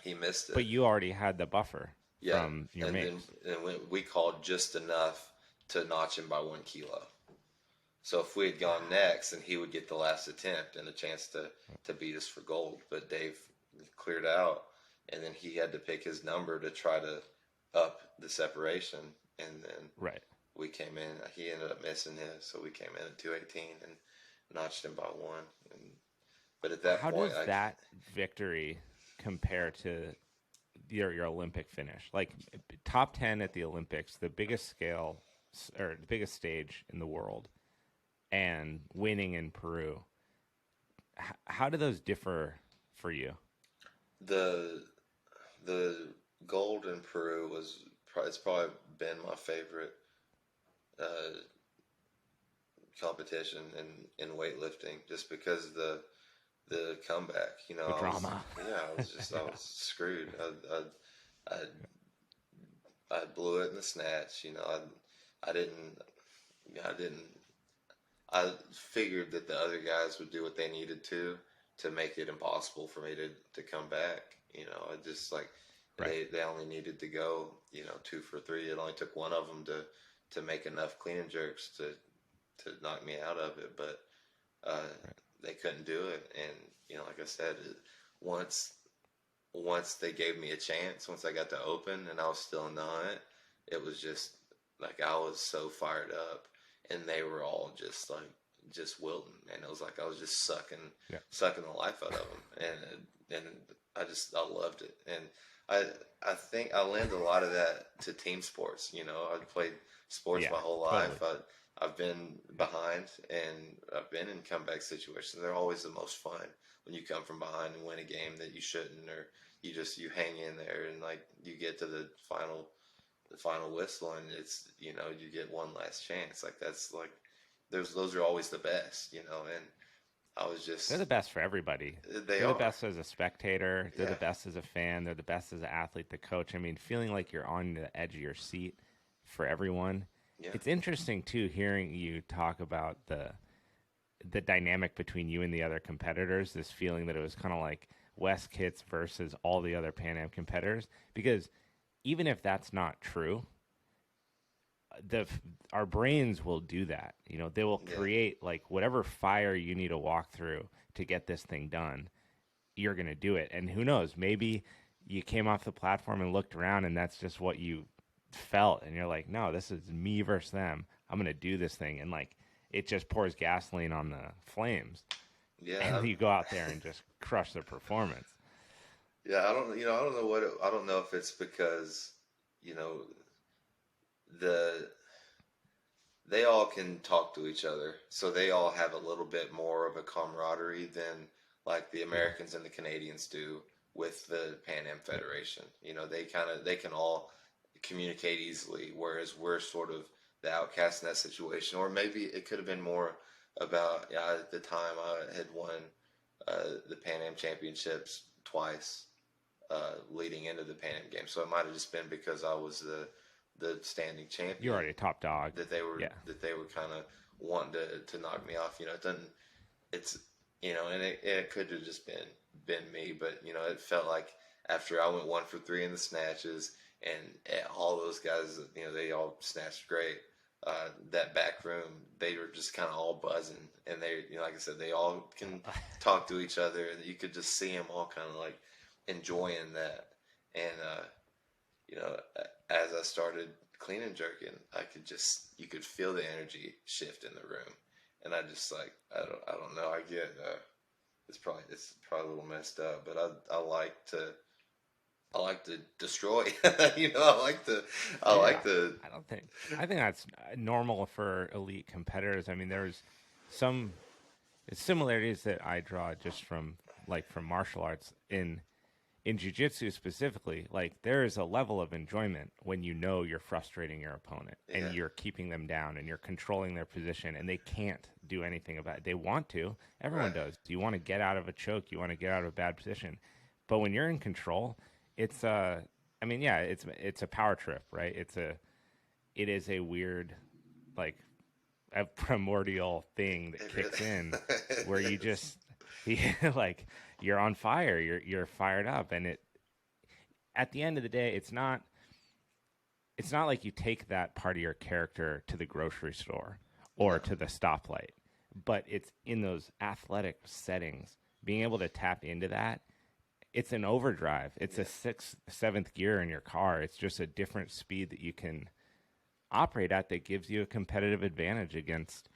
He missed it. But you already had the buffer from your mates. And we called just enough to notch him by 1 kilo. So if we had gone next, then he would get the last attempt and a chance to beat us for gold. But Dave cleared out, and then he had to pick his number to try to up the separation. And then we came in. He ended up missing his, so we came in at 218 and notched him by 1. But at that point, how does that victory compare to your Olympic finish? Like top 10 at the Olympics, the biggest scale or the biggest stage in the world, and winning in Peru. How do those differ for you? The gold in Peru it's probably been my favorite competition in weightlifting, just because the comeback, the drama. I was screwed. I blew it in the snatch. I figured that the other guys would do what they needed to make it impossible for me to come back. I just they only needed to go 2 for 3. It only took one of them to make enough clean and jerks to knock me out of it, but they couldn't do it. And like I said, once they gave me a chance, once I got to open and I was still in the hunt, it was just like I was so fired up, and they were all just wilting, and it was like I was just sucking the life out of them, and I loved it. And I think I lend a lot of that to team sports. I've played sports my whole life. Totally. I've been behind, and I've been in comeback situations. They're always the most fun when you come from behind and win a game that you shouldn't, or you hang in there and you get to the final whistle, and it's you get one last chance. Those are always the best, and I was just... They're the best for everybody. They're the best as a spectator. They're the best as a fan. They're the best as an athlete, the coach. I mean, feeling like you're on the edge of your seat for everyone. Yeah. It's interesting, too, hearing you talk about the dynamic between you and the other competitors, this feeling that it was kind of like Wes Kitts versus all the other Pan Am competitors. Because even if that's not true, our brains will do that. They will create whatever fire you need to walk through to get this thing done. You're going to do it. And who knows, maybe you came off the platform and looked around and that's just what you felt, and you're like, no, this is me versus them. I'm going to do this thing. And like, it just pours gasoline on the flames. Yeah. And you go out there and just crush the performance. Yeah. I don't know I don't know if it's because, they all can talk to each other. So they all have a little bit more of a camaraderie than like the Americans and the Canadians do with the Pan Am Federation. They can all communicate easily, whereas we're sort of the outcast in that situation. Or maybe it could have been more about, at the time I had won the Pan Am Championships twice leading into the Pan Am Games. So it might have just been because I was the standing champion. You're already a top dog. That they were kind of wanting to knock me off. It doesn't. It's and it could have just been me, but it felt like after I went 1 for 3 in the snatches, and all those guys, they all snatched great. That back room, they were just kind of all buzzing, and they, like I said, they all can talk to each other, and you could just see them all kind of like enjoying that. And as I started clean and jerking, you could feel the energy shift in the room, and I just like, I don't know, I get it's probably a little messed up, but I like to destroy. I think that's normal for elite competitors. I mean, there's some similarities that I draw just from martial arts in jiu-jitsu specifically. Like, there is a level of enjoyment when you're frustrating your opponent and you're keeping them down and you're controlling their position, and they can't do anything about it. They want to. Everyone does. You want to get out of a choke. You want to get out of a bad position. But when you're in control, it's a power trip, right? It is a weird, like, a primordial thing that kicks in where you just, like, you're on fire, you're fired up, and at the end of the day, it's not like you take that part of your character to the grocery store or to the stoplight, but it's in those athletic settings, being able to tap into that. It's an overdrive. It's a 6th, 7th gear in your car. It's just a different speed that you can operate at that gives you a competitive advantage against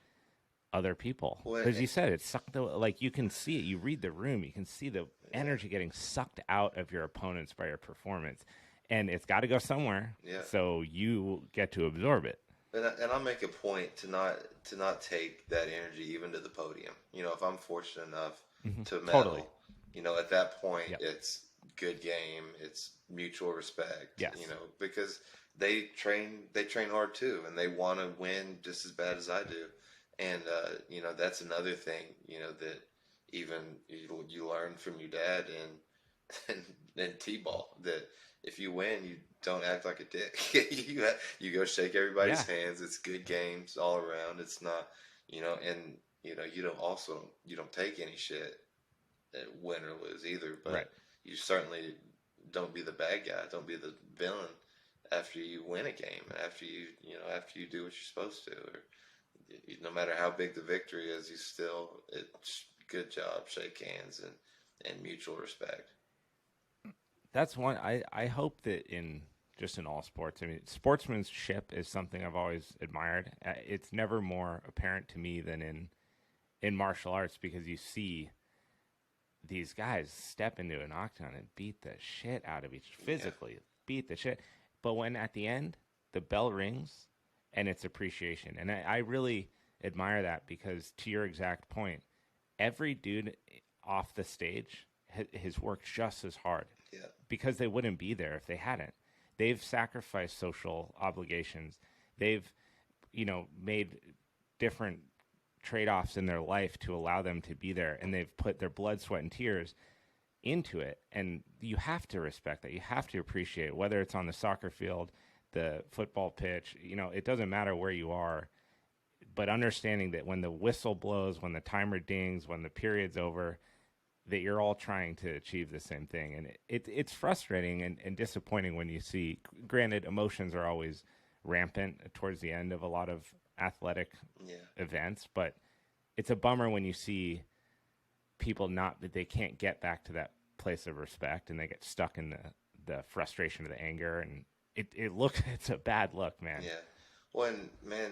other people. Because you said it sucked, like, you can see it. You read the room. You can see the energy getting sucked out of your opponents by your performance. And it's got to go somewhere. Yeah. So you get to absorb it. And I make a point to not take that energy even to the podium. If I'm fortunate enough to medal. Totally. At that point, it's good game. It's mutual respect. Yes. Because they train hard too, and they want to win just as bad as I do. And that's another thing, that even you learn from your dad and T-ball, that if you win, you don't act like a dick. you go shake everybody's hands. It's good games all around. It's not, you don't take any shit, win or lose either, but you certainly don't be the bad guy. Don't be the villain after you win a game, after you do what you're supposed to, or no matter how big the victory is, it's good job, shake hands, and mutual respect. That's one. I hope that in all sports, I mean, sportsmanship is something I've always admired. It's never more apparent to me than in martial arts, because you see these guys step into an octagon and beat the shit out of each, physically beat the shit. But when at the end the bell rings and it's appreciation, and I really admire that, because to your exact point, every dude off the stage has worked just as hard, because they wouldn't be there if they hadn't. They've sacrificed social obligations. They've, made different trade-offs in their life to allow them to be there, and they've put their blood, sweat, and tears into it. And you have to respect that. You have to appreciate it, whether it's on the soccer field, the football pitch. It doesn't matter where you are, but understanding that when the whistle blows, when the timer dings, when the period's over, that you're all trying to achieve the same thing. And it's frustrating and disappointing when you see, granted, emotions are always rampant towards the end of a lot of athletic events, but it's a bummer when you see people they can't get back to that place of respect, and they get stuck in the frustration or the anger, and it's a bad look, man. Yeah. Well, and man,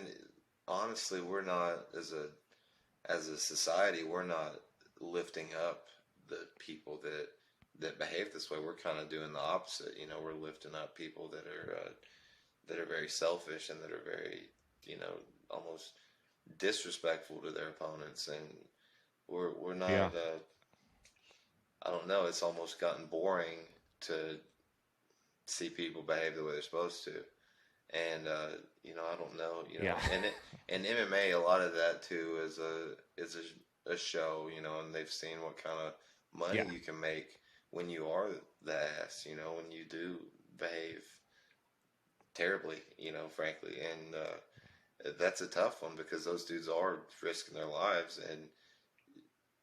honestly, we're not as a society, we're not lifting up the people that behave this way. We're kind of doing the opposite. You know, we're lifting up people that are very selfish and that are very, you know, almost disrespectful to their opponents, and we're not. Yeah. I don't know. It's almost gotten boring to see people behave the way they're supposed to, and you know, I don't know. You know, Yeah. and MMA, a lot of that too is a show. You know, and they've seen what kind of money Yeah. you can make when you are the ass. You know, when you do behave terribly. You know, frankly, and that's a tough one because those dudes are risking their lives, and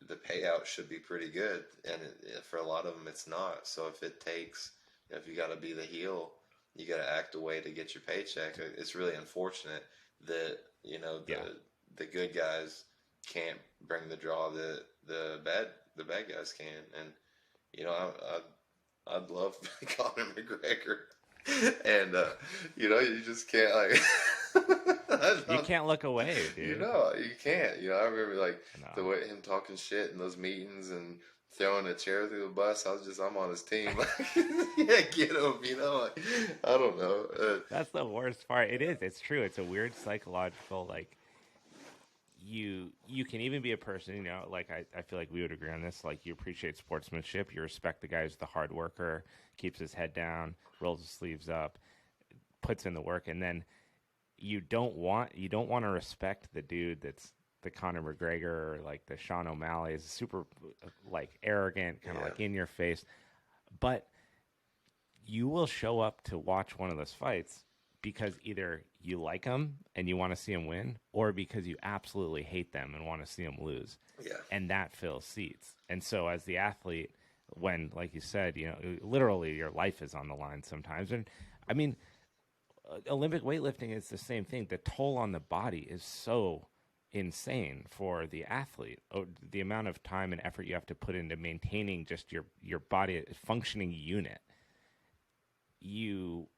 the payout should be pretty good, and for a lot of them, it's not. So if it takes, you know, if you got to be the heel, you got to act a way to get your paycheck. It's really unfortunate that, you know, the good guys can't bring the draw that the bad guys can, and you know, I'd love Conor McGregor, and you know, you just can't like. You can't look away, dude. You know, you can't. You know, I remember like No. the way him talking shit in those meetings and throwing a chair through the bus. I'm on his team. Yeah, get him. You know, like, I don't know. That's the worst part. It is. It's true. It's a weird psychological, like, you can even be a person, you know, like I feel like we would agree on this. Like, you appreciate sportsmanship. You respect the guy who's the hard worker, keeps his head down, rolls his sleeves up, puts in the work, and then you don't want to respect the dude that's the Conor McGregor or like the Sean O'Malley, is super like arrogant, kind of like in your face. But you will show up to watch one of those fights because either you like them and you want to see them win, or because you absolutely hate them and want to see them lose. Yeah. And that fills seats. And so as the athlete, when, like you said, you know, literally your life is on the line sometimes. And I mean, Olympic weightlifting is the same thing. The toll on the body is so insane for the athlete. The amount of time and effort you have to put into maintaining just your body functioning unit. You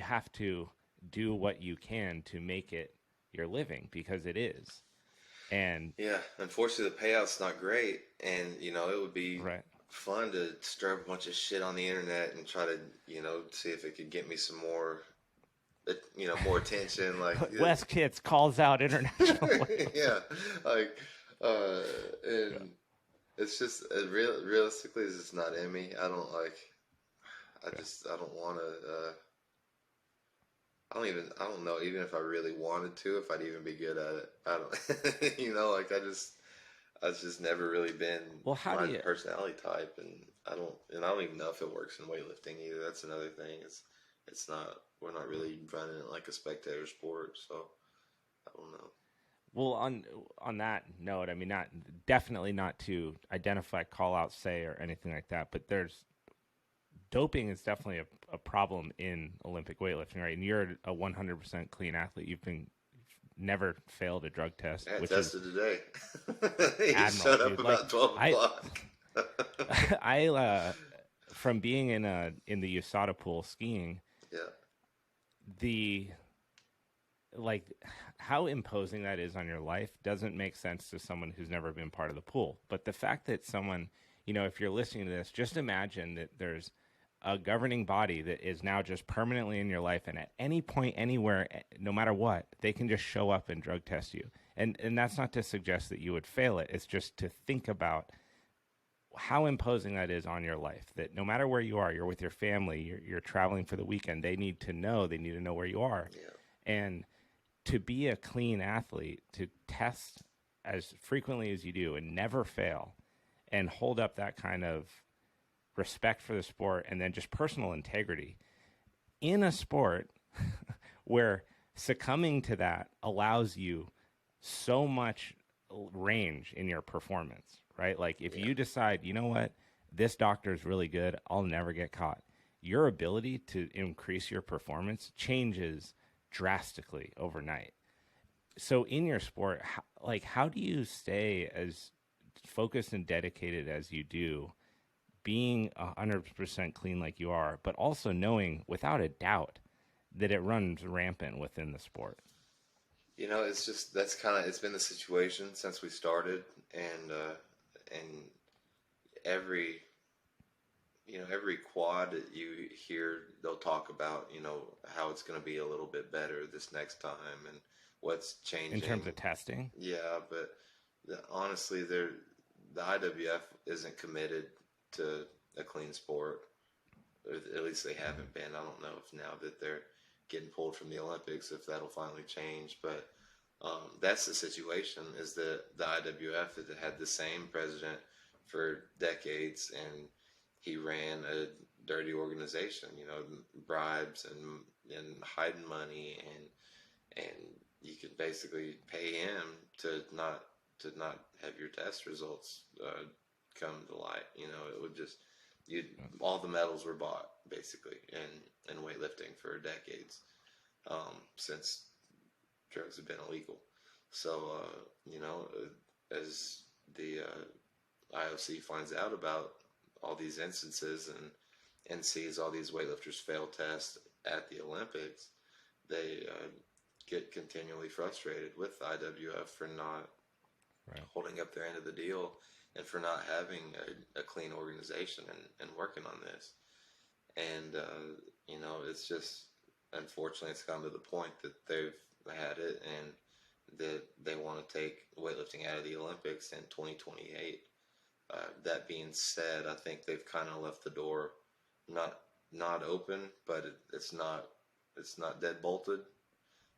have to do what you can to make it your living, because it is. And yeah, unfortunately the payout's not great, and you know, it would be fun to stir up a bunch of shit on the internet and try to, you know, see if it could get me some more, you know, more attention. Like Wes Kitts calls out internationally. Yeah, like, and it's just realistically, it's just not in me. I don't like. I don't want to. I don't know. Even if I really wanted to, if I'd even be good at it, I don't. You know, like I've just never really been my personality type, and I don't even know if it works in weightlifting either. That's another thing. It's not. We're not really running it like a spectator sport, so I don't know. Well, on that note, I mean, definitely not to identify, call out, say, or anything like that, but doping is definitely a problem in Olympic weightlifting, right? And you're a 100% clean athlete. You've never failed a drug test. I which tested is today. admirable, Shut up dude. about 12 o'clock. I from being in the USADA pool skiing, how imposing that is on your life doesn't make sense to someone who's never been part of the pool. But the fact that someone, you know, if you're listening to this, just imagine that there's a governing body that is now just permanently in your life, and at any point, anywhere, no matter what, they can just show up and drug test you. And that's not to suggest that you would fail it. It's just to think about how imposing that is on your life, that no matter where you are, you're with your family, you're traveling for the weekend, they need to know where you are. Yeah. And to be a clean athlete, to test as frequently as you do and never fail, and hold up that kind of respect for the sport, and then just personal integrity in a sport where succumbing to that allows you so much range in your performance, right? Like if you decide, you know what, this doctor is really good, I'll never get caught. Your ability to increase your performance changes drastically overnight. So in your sport, how do you stay as focused and dedicated as you do being 100% clean like you are, but also knowing without a doubt that it runs rampant within the sport. You know, it's just it's been the situation since we started, and every every quad that you hear, they'll talk about, how it's going to be a little bit better this next time and what's changing in terms of testing. Yeah, but honestly, the IWF isn't committed to a clean sport. Or at least they haven't been. I don't know if now that they're getting pulled from the Olympics, if that'll finally change. But that's the situation, is that the IWF had the same president for decades, and he ran a dirty organization, bribes and hiding money, and you could basically pay him to not have your test results come to light. It would just all the medals were bought basically in weightlifting for decades, since drugs have been illegal. So as the IOC finds out about all these instances and sees all these weightlifters fail tests at the Olympics, they get continually frustrated with the IWF for not holding up their end of the deal, and for not having a clean organization and working on this. And it's just, unfortunately, it's come to the point that they've had it, and that they want to take weightlifting out of the Olympics in 2028. That being said, I think they've kind of left the door not open, but it's not dead bolted.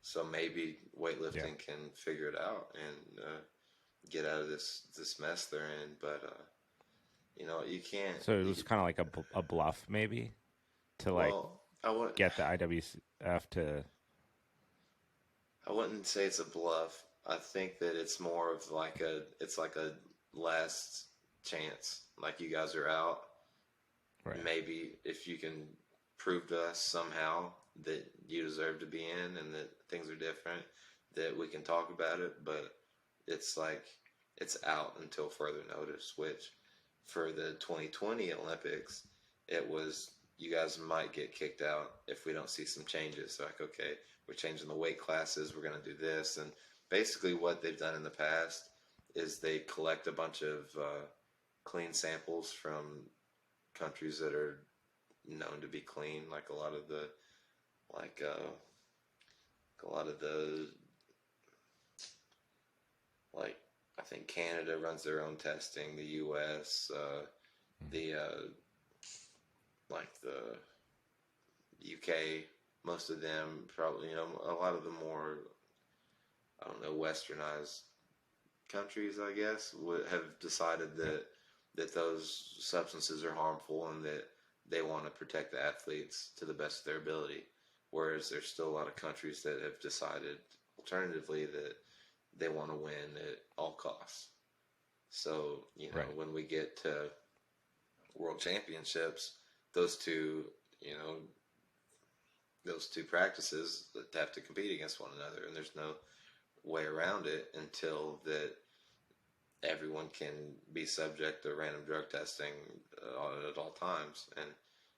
So maybe weightlifting can figure it out and get out of this mess they're in. But you can't. So it was kind of like a bluff, maybe, to get the IWF to. I wouldn't say it's a bluff. I think that it's more of like a last chance. Like, you guys are out. Right. Maybe if you can prove to us somehow that you deserve to be in and that things are different, that we can talk about it. But it's like, it's out until further notice, which for the 2020 Olympics, it was, you guys might get kicked out if we don't see some changes. So like, okay, we're changing the weight classes, we're going to do this. And basically what they've done in the past is they collect a bunch of clean samples from countries that are known to be clean, like a lot of the I think Canada runs their own testing, the US, the UK, most of them probably, a lot of the more, I don't know, westernized countries, I guess, have decided that those substances are harmful and that they want to protect the athletes to the best of their ability. Whereas there's still a lot of countries that have decided alternatively that they want to win at all costs. So, when we get to world championships, those two practices have to compete against one another, and there's no way around it until that everyone can be subject to random drug testing at all times. And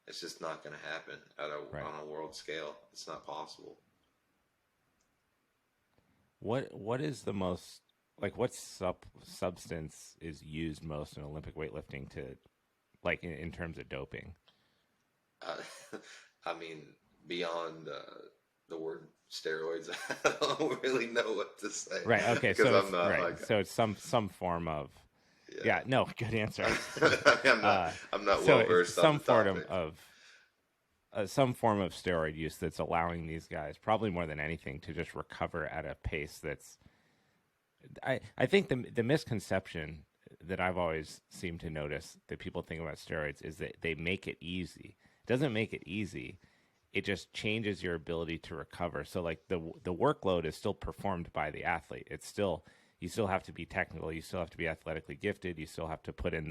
it's just not going to happen on a world scale. It's not possible. What is the most, what substance is used most in Olympic weightlifting to, in terms of doping? I mean, beyond the word steroids, I don't really know what to say. Right. Okay. So I'm not, so it's some form of. Yeah. No. Good answer. I'm not well versed on the topic. Some form of steroid use that's allowing these guys, probably more than anything, to just recover at a pace that's. I think the misconception that I've always seemed to notice that people think about steroids is that they make it easy. It doesn't make it easy. It just changes your ability to recover. So the workload is still performed by the athlete. You still have to be technical. You still have to be athletically gifted. You still have to put in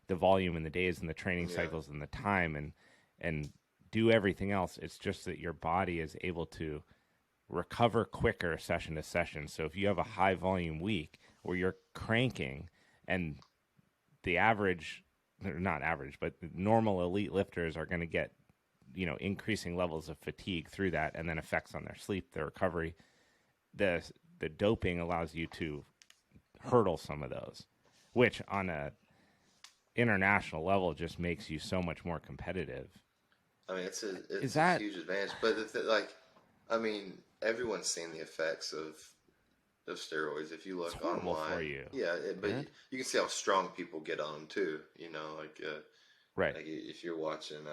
the volume and the days and the training cycles and the time and do everything else. It's just that your body is able to recover quicker session to session. So if you have a high volume week where you're cranking and the average not average, but normal elite lifters are going to get, increasing levels of fatigue through that, and then effects on their sleep, their recovery. The doping allows you to hurdle some of those, which on a international level just makes you so much more competitive. I mean, it's a huge advantage, but everyone's seen the effects of steroids. If you look online, for you. But you can see how strong people get on them too. Right. Like if you're watching,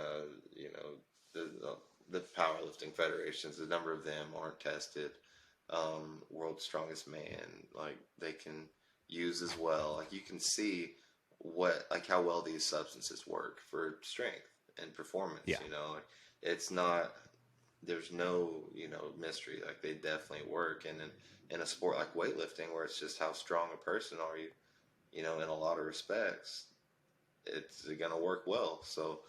the powerlifting federations, the number of them aren't tested. World's Strongest Man, like they can use as well. Like you can see how well these substances work for strength and performance. Yeah. It's not. There's no mystery. Like they definitely work, and in a sport like weightlifting, where it's just how strong a person are you, in a lot of respects, it's going to work well. So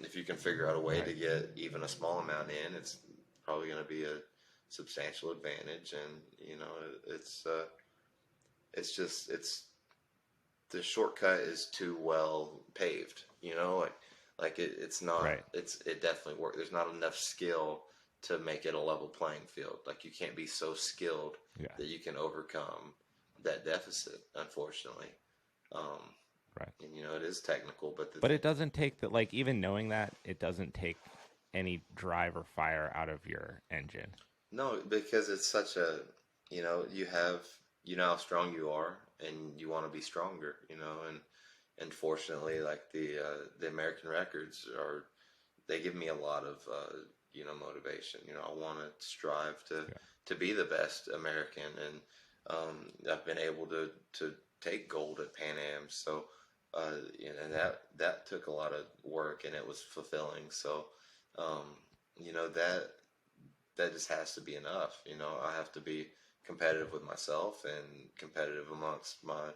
if you can figure out a way to get even a small amount in, it's probably going to be a substantial advantage. And it's the shortcut is too well paved. It's not. Right. It definitely works. There's not enough skill to make it a level playing field. Like you can't be so skilled that you can overcome that deficit. Unfortunately, right. And it is technical, but it doesn't take that. Like even knowing that, it doesn't take any drive or fire out of your engine. No, because it's such a you have how strong you are, and you want to be stronger. And fortunately, like the American records they give me a lot of motivation. I want to strive to be the best American, and I've been able to take gold at Pan Am. So and that took a lot of work, and it was fulfilling. So that just has to be enough. I have to be competitive with myself and competitive amongst my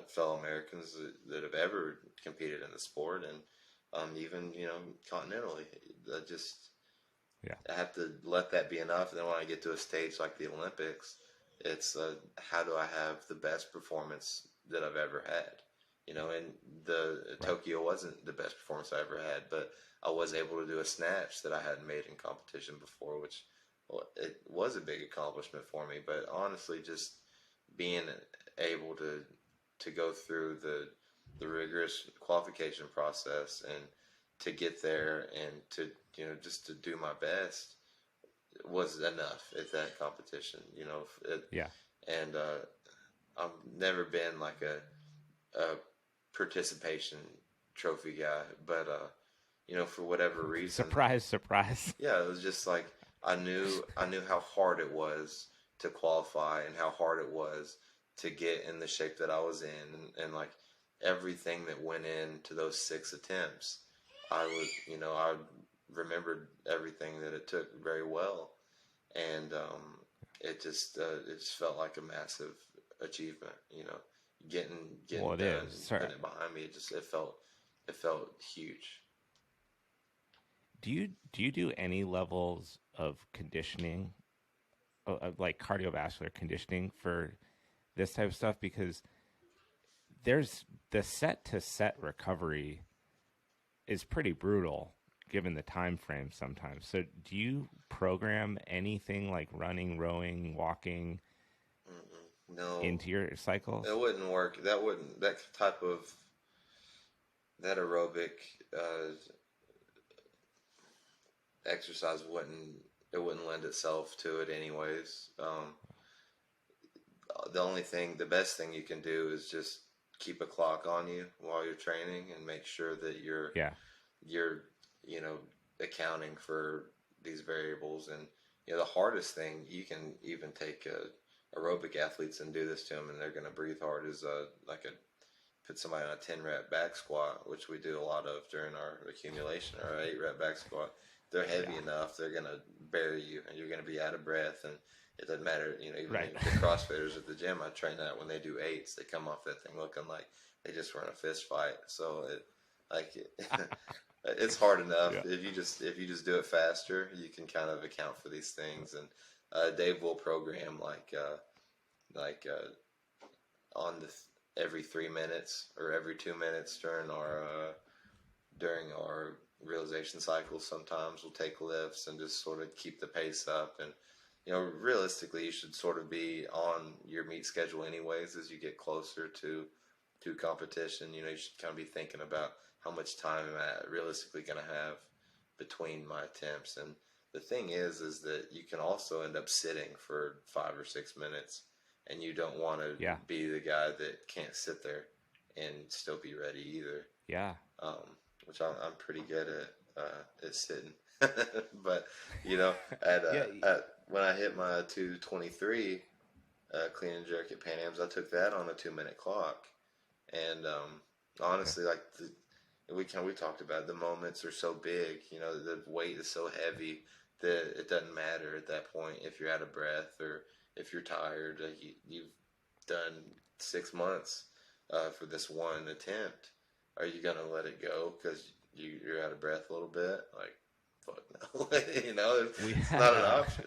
fellow Americans that have ever competed in the sport, and even continentally. I have to let that be enough. And then when I get to a stage like the Olympics, it's how do I have the best performance that I've ever had? And Tokyo wasn't the best performance I ever had, but I was able to do a snatch that I hadn't made in competition before, which it was a big accomplishment for me. But honestly, just being able to go through the rigorous qualification process and to get there and to just to do my best was enough at that competition. And I've never been like a participation trophy guy, but for whatever reason, surprise. Yeah, it was just like I knew how hard it was to qualify and how hard it was to get in the shape that I was in, and like everything that went into those 6 attempts, I remembered everything that it took very well, and it just felt like a massive achievement. Getting well, done, putting it behind me. It felt huge. Do you do any levels of conditioning, like cardiovascular conditioning for this type of stuff? Because there's the set to set recovery is pretty brutal given the time frame sometimes. So do you program anything like running, rowing, walking No, into your cycles? It wouldn't work. That type of aerobic exercise wouldn't lend itself to it anyways. The best thing you can do is just keep a clock on you while you're training and make sure that you're accounting for these variables. And the hardest thing, you can even take aerobic athletes and do this to them, and they're going to breathe hard, is put somebody on a 10 rep back squat, which we do a lot of during our accumulation, or 8 rep back squat. They're heavy enough, they're going to bury you, and you're going to be out of breath. And it doesn't matter, even the CrossFitters at the gym, I train that when they do 8s, they come off that thing looking like they just were in a fist fight. So it's hard enough. If you just do it faster, you can kind of account for these things. And Dave will program like on the every 3 minutes or every 2 minutes during our realization cycles. Sometimes we'll take lifts and just sort of keep the pace up. And realistically, you should sort of be on your meet schedule anyways as you get closer to competition. You should kind of be thinking about how much time am I realistically going to have between my attempts. And the thing is that you can also end up sitting for 5 or 6 minutes, and you don't want to be the guy that can't sit there and still be ready either. Yeah. Which I'm pretty good at sitting. But when I hit my 223 clean and jerk at Pan Am's, I took that on a 2-minute clock. And honestly, like we talked about, the moments are so big. The weight is so heavy that it doesn't matter at that point if you're out of breath or if you're tired. You've done 6 months for this one attempt. Are you gonna let it go because you're out of breath a little bit? Like, fuck no. It's not an option.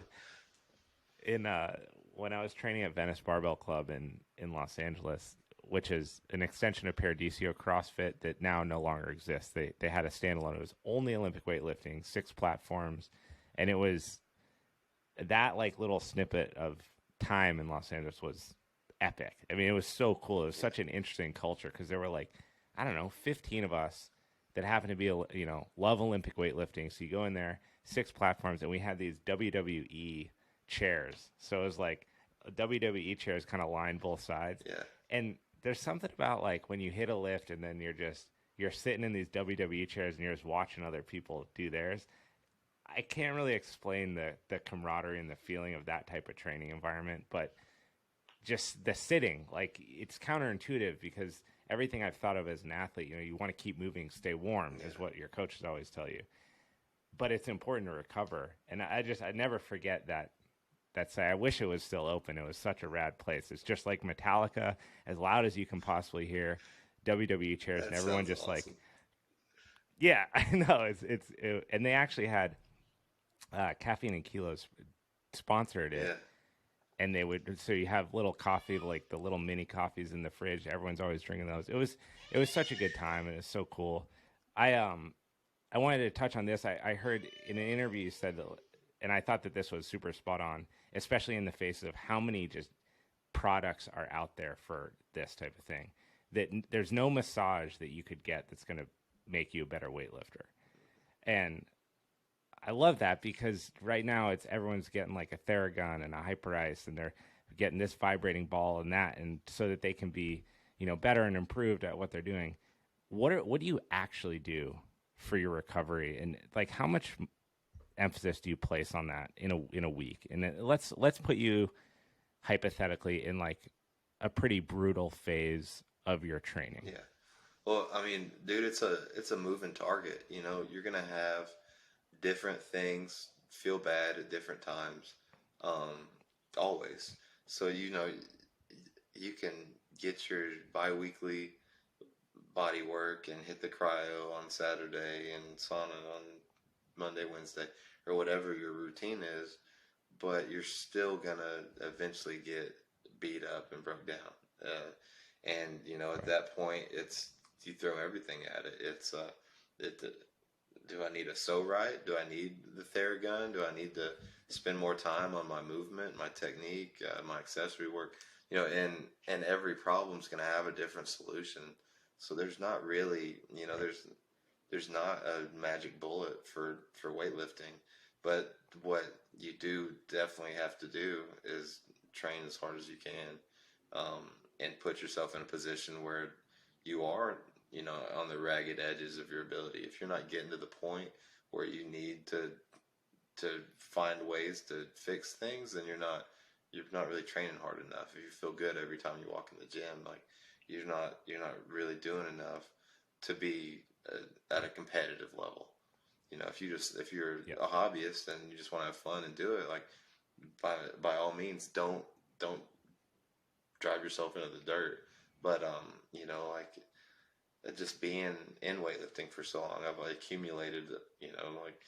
When I was training at Venice Barbell Club in Los Angeles, which is an extension of Paradiso CrossFit that now no longer exists. They had a standalone. It was only Olympic weightlifting, 6 platforms, and it was that like little snippet of time in Los Angeles was epic. I mean, it was so cool. It was such an interesting culture because there were like, I don't know, 15 of us that happened to be, love Olympic weightlifting. So you go in there, 6 platforms, and we had these WWE chairs. So it was like WWE chairs kind of lined both sides. Yeah. And there's something about like when you hit a lift and then you're sitting in these WWE chairs and you're just watching other people do theirs. I can't really explain the camaraderie and the feeling of that type of training environment, but just the sitting, like it's counterintuitive because everything I've thought of as an athlete, you want to keep moving, stay warm is what your coaches always tell you, but it's important to recover. And I never forget that say, I wish it was still open. It was such a rad place. It's just like Metallica, as loud as you can possibly hear, WWE chairs, and everyone just awesome. Like, yeah, I know. And they actually had Caffeine and Kilos sponsored it. Yeah. And so you have little coffee, like the little mini coffees in the fridge. Everyone's always drinking those. It was such a good time, and it's so cool. I wanted to touch on this. I heard in an interview you said that, and I thought that this was super spot on, especially in the face of how many just products are out there for this type of thing, that there's no massage that you could get that's going to make you a better weightlifter. And I love that because right now everyone's getting like a Theragun and a Hyperice, and they're getting this vibrating ball and that, and so that they can be, better and improved at what they're doing. What do you actually do for your recovery, and like how much emphasis do you place on that in a week? And then let's put you hypothetically in like a pretty brutal phase of your training. Yeah. Well, I mean, dude, it's a moving target. You're gonna have different things feel bad at different times, always. So you can get your bi-weekly body work and hit the cryo on Saturday and sauna on Monday, Wednesday, or whatever your routine is, but you're still gonna eventually get beat up and broke down. And at that point, you throw everything at it. Do I need a sew right? Do I need the Theragun? Do I need to spend more time on my movement, my technique, my accessory work? And every problem's gonna have a different solution. So there's not really, there's not a magic bullet for weightlifting, but what you do definitely have to do is train as hard as you can, and put yourself in a position where you are, on the ragged edges of your ability. If you're not getting to the point where you need to find ways to fix things, then you're not really training hard enough. If you feel good every time you walk in the gym, like you're not really doing enough to be at a competitive level. If you're a hobbyist and you just want to have fun and do it, like by all means, don't drive yourself into the dirt. But like just being in weightlifting for so long, I've accumulated, like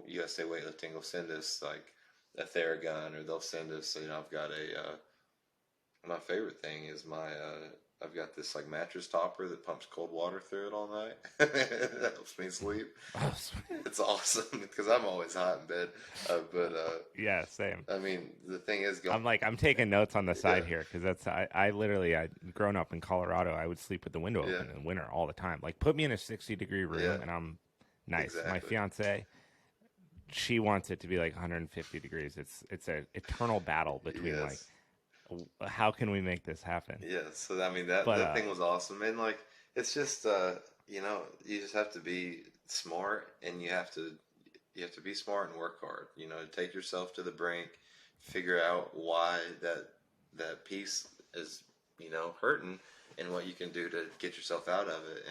USA Weightlifting will send us like a Theragun, or they'll send us, I've got my favorite thing is my I've got this like mattress topper that pumps cold water through it all night. That helps me sleep. Oh, sweet. It's awesome because I'm always hot in bed. Yeah, same. I mean, the thing is, I'm taking notes on the side here because I literally, grown up in Colorado, I would sleep with the window open in the winter all the time. Like, put me in a 60-degree room and I'm nice. Exactly. My fiance, she wants it to be like 150 degrees. It's an eternal battle between like, how can we make this happen? Yeah, so I mean that thing was awesome, and like it's just you know, you just have to be smart, and you have to be smart and work hard. You know, take yourself to the brink, figure out why that piece is, you know, hurting, and what you can do to get yourself out of it,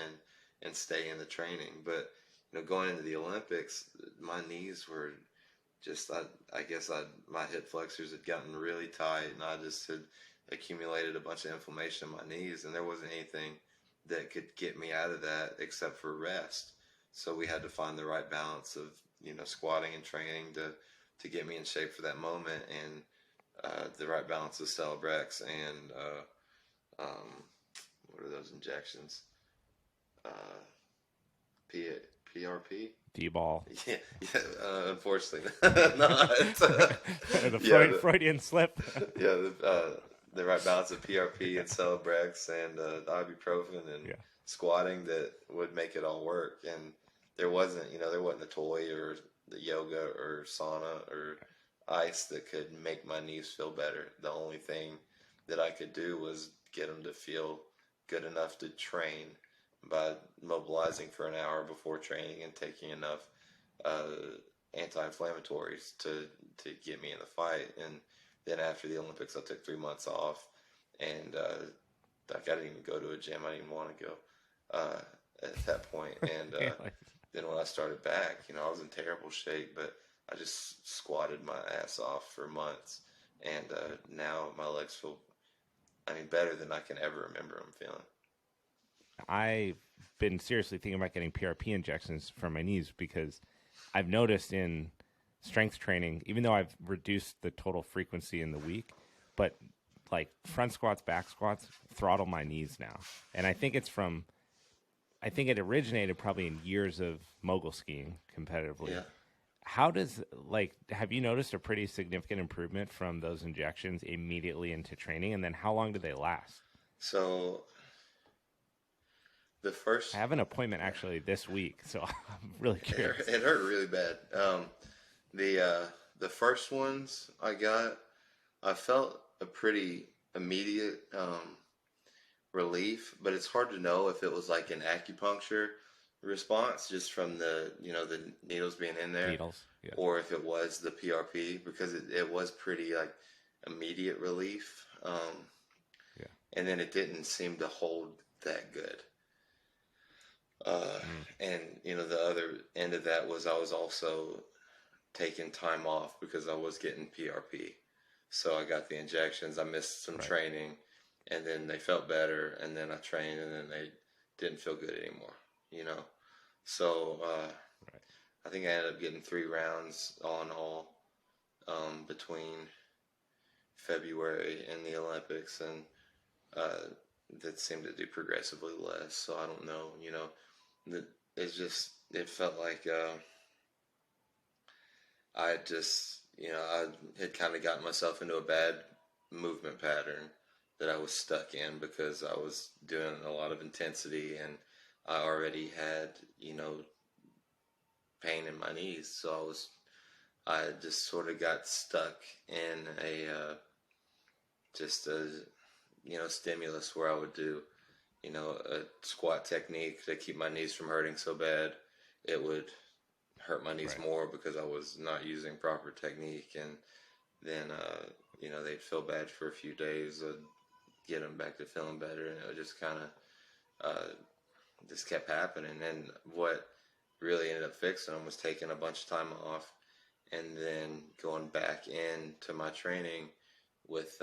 and stay in the training. But you know, going into the Olympics, my knees were just I guess my hip flexors had gotten really tight, and I just had accumulated a bunch of inflammation in my knees, and there wasn't anything that could get me out of that except for rest. So we had to find the right balance of, you know, squatting and training to get me in shape for that moment, and the right balance of Celebrex and what are those injections? PRP? D-ball. Yeah, unfortunately not. The Freudian slip. Yeah, the right balance of PRP and Celebrex and ibuprofen and squatting that would make it all work. And there wasn't a toy or the yoga or sauna or ice that could make my knees feel better. The only thing that I could do was get them to feel good enough to train by mobilizing for an hour before training and taking enough anti-inflammatories to get me in the fight. And then after the Olympics, I took 3 months off, and like I didn't even go to a gym. I didn't even want to go at that point. And then when I started back, you know, I was in terrible shape, but I just squatted my ass off for months, and now my legs feel, I mean, better than I can ever remember them feeling. I've been seriously thinking about getting PRP injections for my knees because I've noticed in strength training, even though I've reduced the total frequency in the week, but like front squats, back squats throttle my knees now. And I think it originated probably in years of mogul skiing competitively. Yeah. How does, have you noticed a pretty significant improvement from those injections immediately into training? And then how long do they last? So I have an appointment actually this week, so I'm really curious. It hurt really bad. The first ones I got, I felt a pretty immediate relief, but it's hard to know if it was like an acupuncture response just from the needles being in there, or if it was the PRP, because it was pretty like immediate relief, and then it didn't seem to hold that good. And the other end of that was I was also taking time off because I was getting PRP. So I got the injections, I missed some training, and then they felt better, and then I trained, and then they didn't feel good anymore, So I think I ended up getting 3 rounds all in all between February and the Olympics, and that seemed to do progressively less. So I don't know, it felt like I had kind of gotten myself into a bad movement pattern that I was stuck in because I was doing a lot of intensity, and I already had, pain in my knees. So I just sort of got stuck in a stimulus where I would do, a squat technique to keep my knees from hurting so bad. It would hurt my knees more because I was not using proper technique, and then they'd feel bad for a few days. I'd get them back to feeling better, and it would just kind of just kept happening. And what really ended up fixing them was taking a bunch of time off and then going back into my training with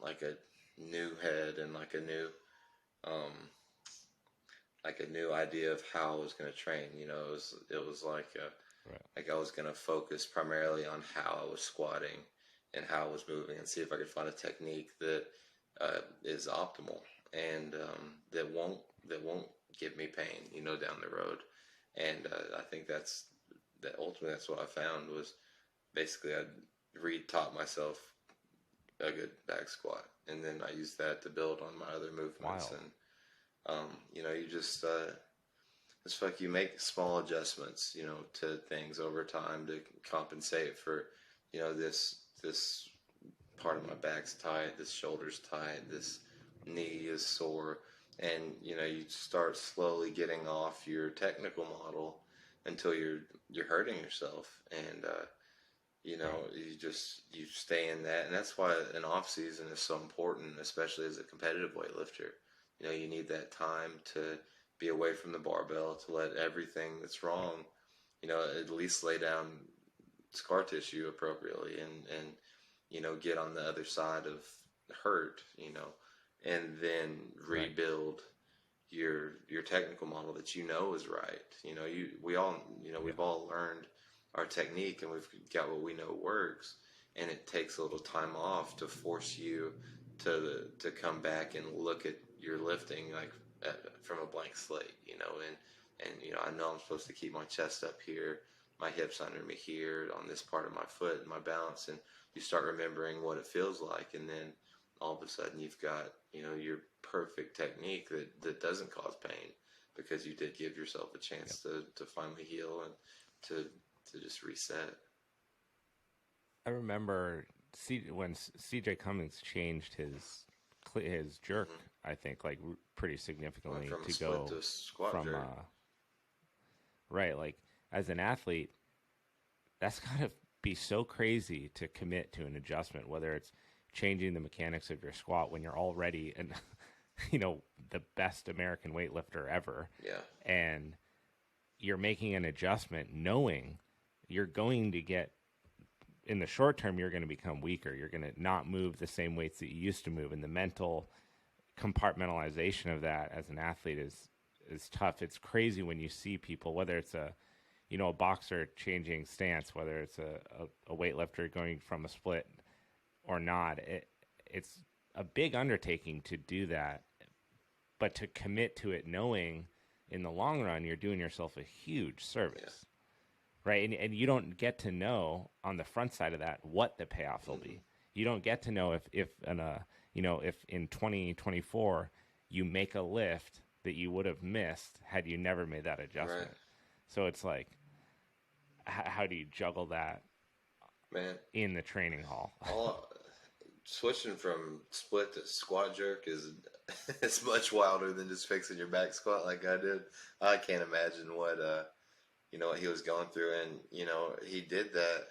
like a new head and like a new idea of how I was going to train. It was like I was going to focus primarily on how I was squatting and how I was moving, and see if I could find a technique that is optimal. and that won't give me pain, down the road. And I think that ultimately that's what I found was basically I re-taught myself a good back squat, and then I used that to build on my other movements. Wow. And you just it's like you make small adjustments, to things over time to compensate for, this part of my back's tight, this shoulder's tight, this knee is sore, and you start slowly getting off your technical model until you're hurting yourself, and you stay in that, and that's why an off season is so important, especially as a competitive weightlifter. You need that time to be away from the barbell, to let everything that's wrong, at least lay down scar tissue appropriately, and get on the other side of hurt, and then rebuild your technical model that is right. We've all learned our technique, and we've got what we know works, and it takes a little time off to force you to come back and look at your lifting from a blank slate, and I know I'm supposed to keep my chest up here, my hips under me here on this part of my foot and my balance, and you start remembering what it feels like, and then all of a sudden you've got your perfect technique that doesn't cause pain, because you did give yourself a chance to finally heal and to just reset. I remember when CJ Cummings changed his jerk, I think pretty significantly from to split go to squat from jerk. Right, like as an athlete, that's gotta be so crazy to commit to an adjustment, whether it's changing the mechanics of your squat when you're already the best American weightlifter ever. Yeah. And you're making an adjustment knowing you're going to get, in the short term, you're going to become weaker. You're going to not move the same weights that you used to move. And the mental compartmentalization of that as an athlete is tough. It's crazy when you see people, whether it's a boxer changing stance, whether it's a weightlifter going from a split or not. It's a big undertaking to do that, but to commit to it knowing in the long run you're doing yourself a huge service, right? And you don't get to know on the front side of that what the payoff will be. You don't get to know if in 2024 you make a lift that you would have missed had you never made that adjustment. Right. So it's like, how do you juggle that, man, in the training hall? Switching from split to squat jerk is it's much wilder than just fixing your back squat like I did. I can't imagine what what he was going through, and he did that.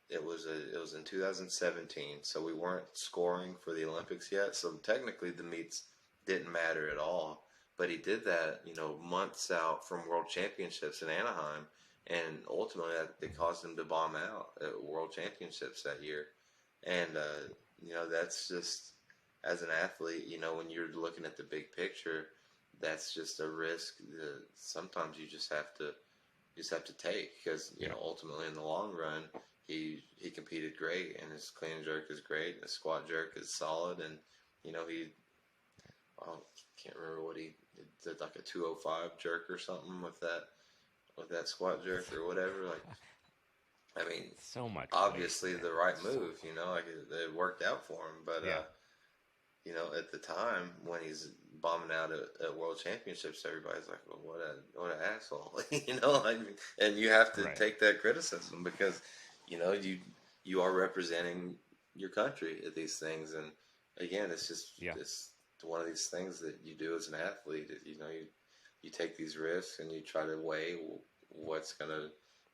It was in 2017, so we weren't scoring for the Olympics yet. So technically, the meets didn't matter at all. But he did that, months out from World Championships in Anaheim, and ultimately it caused him to bomb out at World Championships that year. And that's just, as an athlete, when you're looking at the big picture, that's just a risk that sometimes you just have to take, because ultimately in the long run he competed great, and his clean and jerk is great, and his squat jerk is solid, and I can't remember what he did, like a 205 jerk or something with that squat jerk or whatever. Like, I mean, so much obviously weight, the right move, it worked out for him, but at the time when he's bombing out at World Championships, everybody's like, well, what an asshole, and you have to take that criticism, because you are representing your country at these things, and again, it's just it's one of these things that you do as an athlete. You take these risks and you try to weigh what's going to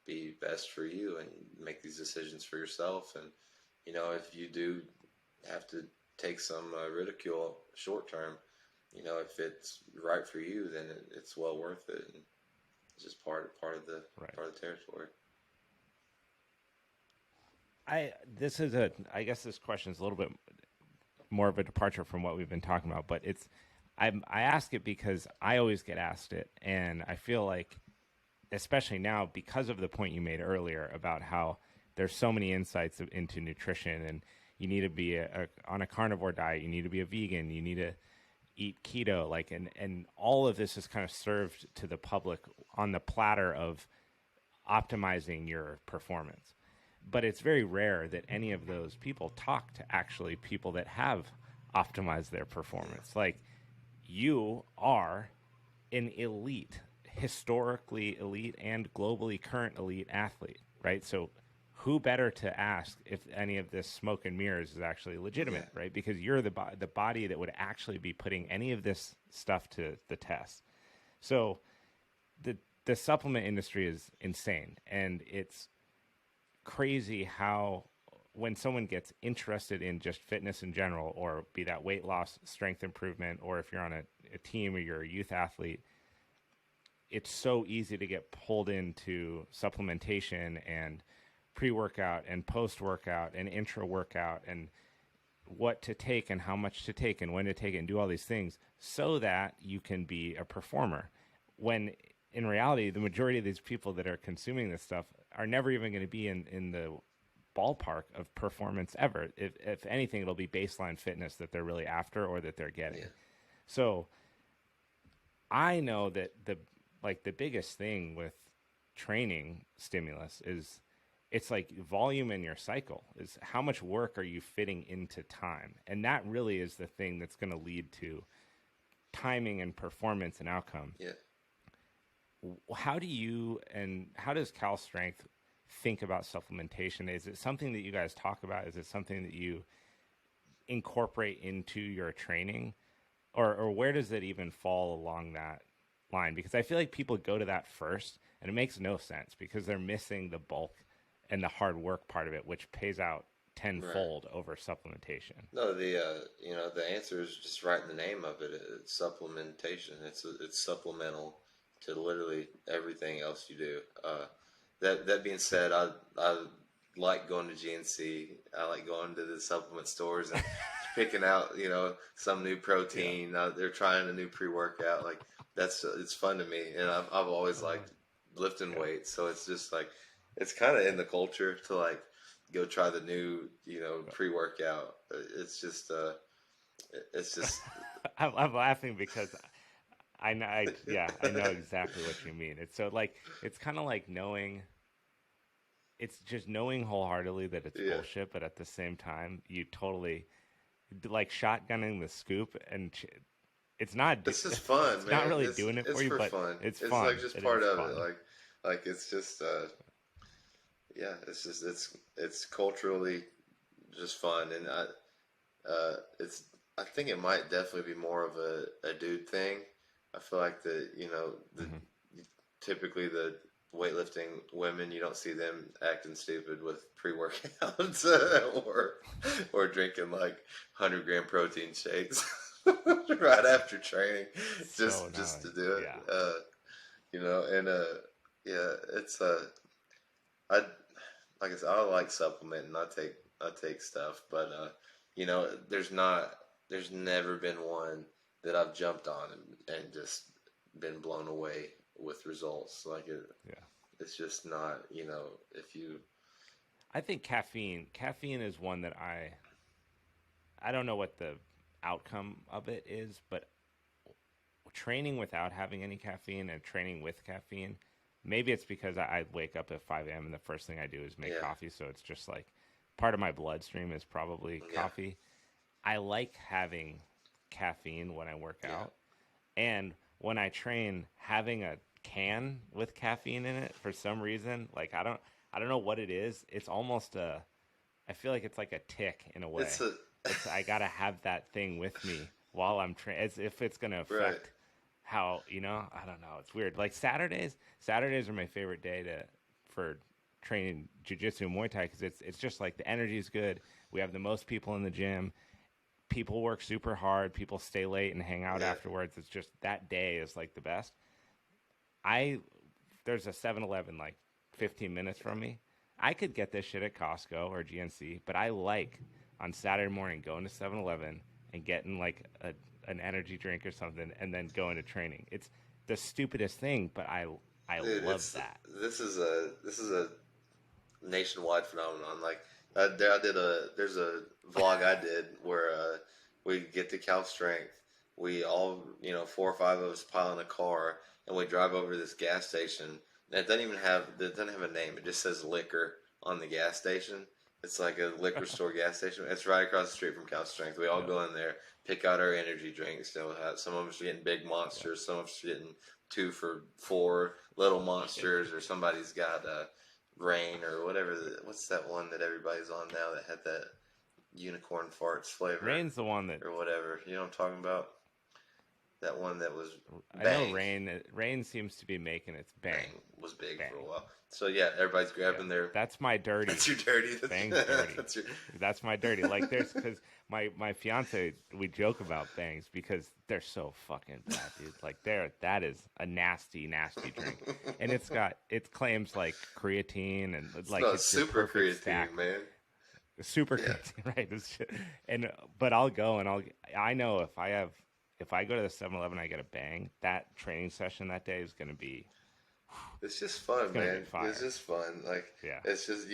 be best for you and make these decisions for yourself. And if you do have to take some ridicule short term, if it's right for you, then it's well worth it. And it's just part of the territory. I guess this question is a little bit more of a departure from what we've been talking about, but I ask it because I always get asked it, and I feel like, especially now, because of the point you made earlier about how there's so many insights into nutrition, and you need to be on a carnivore diet, you need to be a vegan, you need to eat keto, like, and all of this is kind of served to the public on the platter of optimizing your performance. But it's very rare that any of those people talk to actually people that have optimized their performance. Like, you are an elite, historically elite and globally current elite athlete, right? So who better to ask if any of this smoke and mirrors is actually legitimate, right? Because you're the body that would actually be putting any of this stuff to the test. So the supplement industry is insane, and it's crazy how when someone gets interested in just fitness in general, or be that weight loss, strength improvement, or if you're on a team or you're a youth athlete, it's so easy to get pulled into supplementation and pre-workout and post-workout and intra-workout and what to take and how much to take and when to take it and do all these things so that you can be a performer. When in reality, the majority of these people that are consuming this stuff are never even going to be in the ballpark of performance ever. If anything, it'll be baseline fitness that they're really after or that they're getting. Yeah. So I know that the biggest thing with training stimulus is it's like volume in your cycle. Is how much work are you fitting into time? And that really is the thing that's going to lead to timing and performance and outcome. Yeah. How does Cal Strength think about supplementation? Is it something that you guys talk about? Is it something that you incorporate into your training? Or where does it even fall along that line? Because I feel like people go to that first, and it makes no sense because they're missing the bulk and the hard work part of it, which pays out tenfold over supplementation. No, the answer is just right in the name of it. It's supplementation. It's supplemental to literally everything else you do. That being said, I like going to GNC. I like going to the supplement stores and picking out some new protein. They're trying a new pre-workout. Like it's fun to me, and I've always liked lifting weights. So it's just like it's kind of in the culture to like go try the new pre-workout. It's just I'm laughing because I know exactly what you mean. It's so like it's kind of like knowing wholeheartedly that it's bullshit, but at the same time you totally like shotgunning the scoop, and it's not. This is fun. It's not really doing it for you, but fun. It's fun. It's like just part of it. Like it's just it's culturally just fun, and I think it might definitely be more of a dude thing. I feel like typically the weightlifting women, you don't see them acting stupid with pre-workouts or drinking like 100-gram protein shakes right after training just to do it. It's like I said, I like supplementing. I take stuff, but there's never been one that I've jumped on and just been blown away with results. Like it's just not, if you. I think caffeine is one that I don't know what the outcome of it is, but training without having any caffeine and training with caffeine, maybe it's because I wake up at 5 a.m. and the first thing I do is make coffee. So it's just like part of my bloodstream is probably coffee. I like having caffeine when I work out, and when I train, having a can with caffeine in it for some reason, like I don't know what it is. It's almost I feel like it's like a tick in a way. I gotta have that thing with me while I'm training, as if it's gonna affect how I don't know. It's weird. Like Saturdays are my favorite day for training jiu-jitsu and Muay Thai because it's just like the energy is good. We have the most people in the gym. People work super hard. People stay late and hang out afterwards. It's just that day is like the best. There's a 7-Eleven like 15 minutes from me. I could get this shit at Costco or GNC, but I like on Saturday morning going to 7-Eleven and getting like an energy drink or something and then going to training. It's the stupidest thing, but I love that. This is a nationwide phenomenon. Like there's a vlog I did where we get to Cal Strength we all, 4 or 5 of us pile in a car and we drive over to this gas station. And it doesn't have a name. It just says liquor on the gas station. It's like a liquor store gas station. It's right across the street from Cal Strength. We all go in there, pick out our energy drinks. Some of us are getting big monsters. Some of us are getting 2 for $4 little monsters, or somebody's got Rain or whatever. What's that one that everybody's on now that had that unicorn farts flavor? Rain's the one that, or whatever. You know what I'm talking about? That one that was Bang. I know Rain seems to be making its Bang was big for a while. So yeah, everybody's grabbing their. That's my dirty. That's your dirty. Bang's dirty. That's my dirty. Like there's because my fiance, we joke about Bangs because they're so fucking bad, dude. Like that is a nasty drink, and it claims like creatine and like it's super creatine, stack. Man. Super creatine, right? But I'll go and I know if I go to the 7-Eleven, I get a Bang. That training session that day is going to be. It's just fun, man. It's just fun. Like, it's just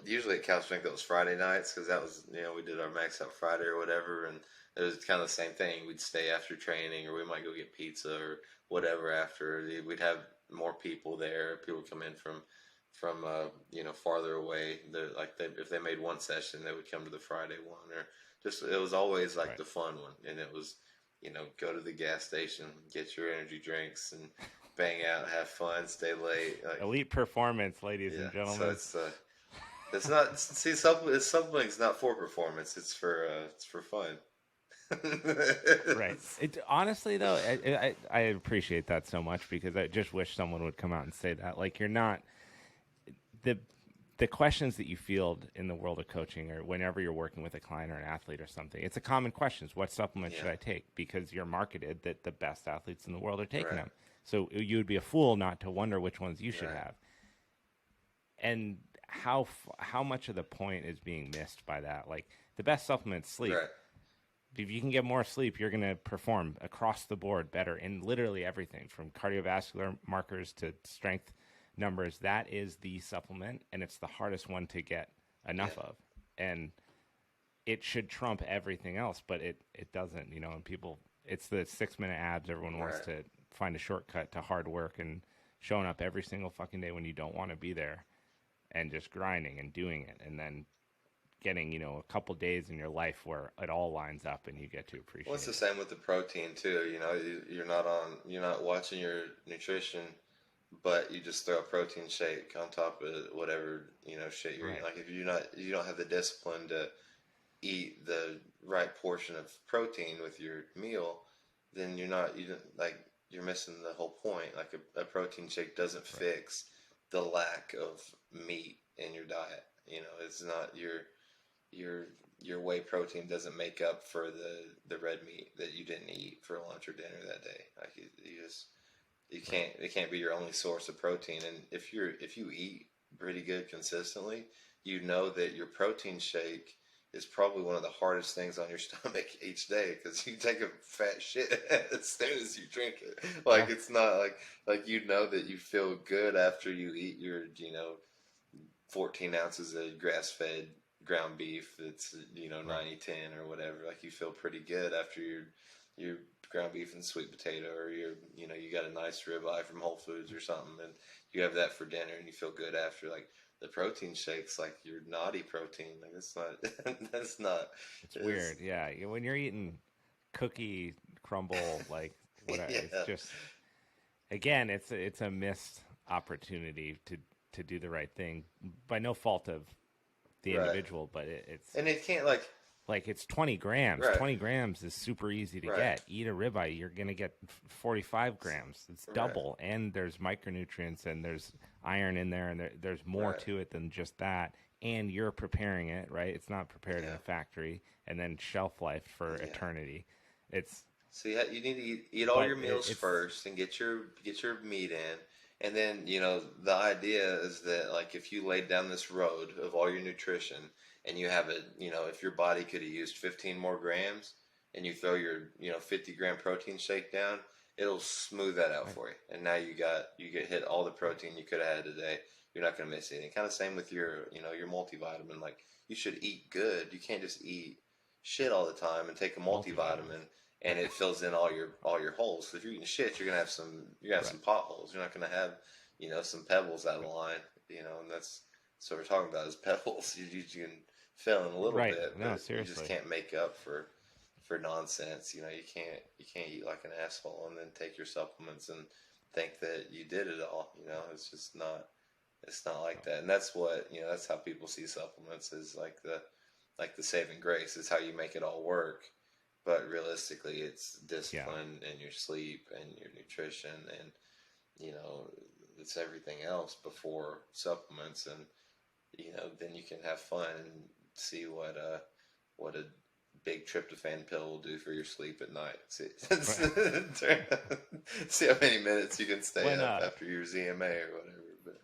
usually at Cal Strength it was Friday nights because that was we did our max out Friday or whatever, and it was kind of the same thing. We'd stay after training, or we might go get pizza or whatever after. We'd have more people there. People would come in from farther away. If they made one session, they would come to the Friday one, or just it was always like the fun one, and it was go to the gas station, get your energy drinks, and bang out, have fun, stay late. Like, elite performance, ladies and gentlemen. So it's not something's not for performance. It's for fun. Right. Honestly though, I appreciate that so much because I just wish someone would come out and say that. Like you're not the questions that you field in the world of coaching or whenever you're working with a client or an athlete or something, it's a common question. What supplement should I take? Because you're marketed that the best athletes in the world are taking them. So you would be a fool not to wonder which ones you should have. And how much of the point is being missed by that? Like the best supplement's sleep. Right. If you can get more sleep, you're going to perform across the board better in literally everything from cardiovascular markers to strength numbers. That is the supplement, and it's the hardest one to get enough of. And it should trump everything else, but it doesn't, and people, it's the 6-minute abs. Everyone wants to find a shortcut to hard work and showing up every single fucking day when you don't want to be there and just grinding and doing it. And then getting, a couple days in your life where it all lines up and you get to appreciate it. Well, it's the same with the protein too. You're not watching your nutrition, but you just throw a protein shake on top of whatever, shit you're eating. Like if you don't have the discipline to eat the right portion of protein with your meal, then you're missing the whole point. Like a protein shake doesn't fix the lack of meat in your diet. It's not your whey protein doesn't make up for the red meat that you didn't eat for lunch or dinner that day. Like it can't be your only source of protein. And if you eat pretty good consistently, that your protein shake is probably one of the hardest things on your stomach each day because you take a fat shit as soon as you drink it. Like it's not like that you feel good after you eat your 14 ounces of grass-fed ground beef that's 90/10 or whatever. Like you feel pretty good after your ground beef and sweet potato, or you got a nice ribeye from Whole Foods or something, and you have that for dinner and you feel good after. Like the protein shakes, like your naughty protein, like it's not. It's weird. Yeah, when you're eating cookie crumble, like whatever, it's just again, it's a missed opportunity to do the right thing by no fault of the individual, but it's and it can't like it's 20 grams. 20 grams is super easy to get. Eat a ribeye, you're gonna get 45 grams. It's double, and there's micronutrients and there's iron in there, and there's more to it than just that. And you're preparing it, right? It's not prepared in a factory and then shelf life for eternity. It's so you need to eat all your meals first and get your meat in. And then, the idea is that, like, if you laid down this road of all your nutrition and you have if your body could have used 15 more grams and you throw your, 50-gram protein shake down, it'll smooth that out for you. And now you get hit all the protein you could have had today. You're not going to miss anything. Kind of same with your, your multivitamin. Like, you should eat good. You can't just eat shit all the time and take a multivitamin, and it fills in all your holes. So if you're eating shit, you're gonna have some potholes. You're not gonna have, some pebbles out of line. And that's what we're talking about is pebbles. You can fill in a little bit, No, but seriously. you just can't make up for nonsense. You can't eat like an asshole and then take your supplements and think that you did it all. It's just not. It's not like that, and that's what that's how people see supplements, is like the saving grace. Is how you make it all work, but realistically, it's discipline and your sleep and your nutrition, and it's everything else before supplements, and then you can have fun and see what a big tryptophan pill will do for your sleep at night. See, see how many minutes you can stay up after your ZMA or whatever. But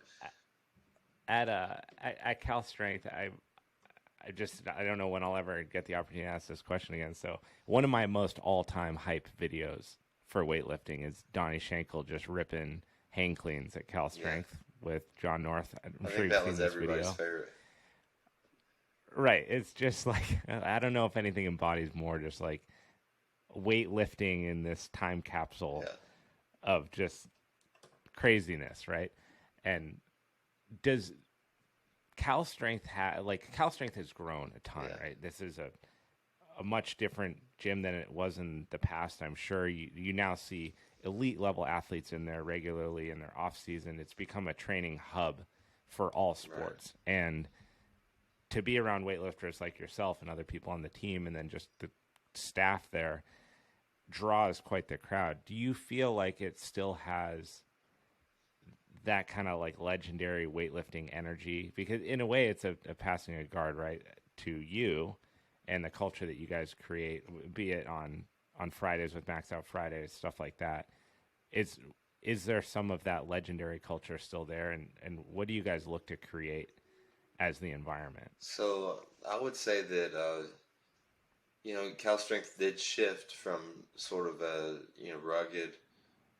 at Cal Strength, I don't know when I'll ever get the opportunity to ask this question again. So one of my most all-time hype videos for weightlifting is Donnie Schenkel just ripping hang cleans at Cal Strength with John North. I'm sure you've seen this video. Favorite. Right. It's just like, I don't know if anything embodies more just like weightlifting in this time capsule of just craziness, right? And does Cal Strength Cal Strength has grown a ton, right? This is a much different gym than it was in the past. I'm sure you now see elite level athletes in there regularly in their off season. It's become a training hub for all sports. Right. And to be around weightlifters like yourself and other people on the team, and then just the staff there, draws quite the crowd. Do you feel like it still has that kind of like legendary weightlifting energy? Because in a way it's a passing of guard, right, to you and the culture that you guys create, be it on Fridays with Max Out Fridays, stuff like that. Is there some of that legendary culture still there? And what do you guys look to create as the environment? So I would say that, Cal Strength did shift from sort of a, rugged,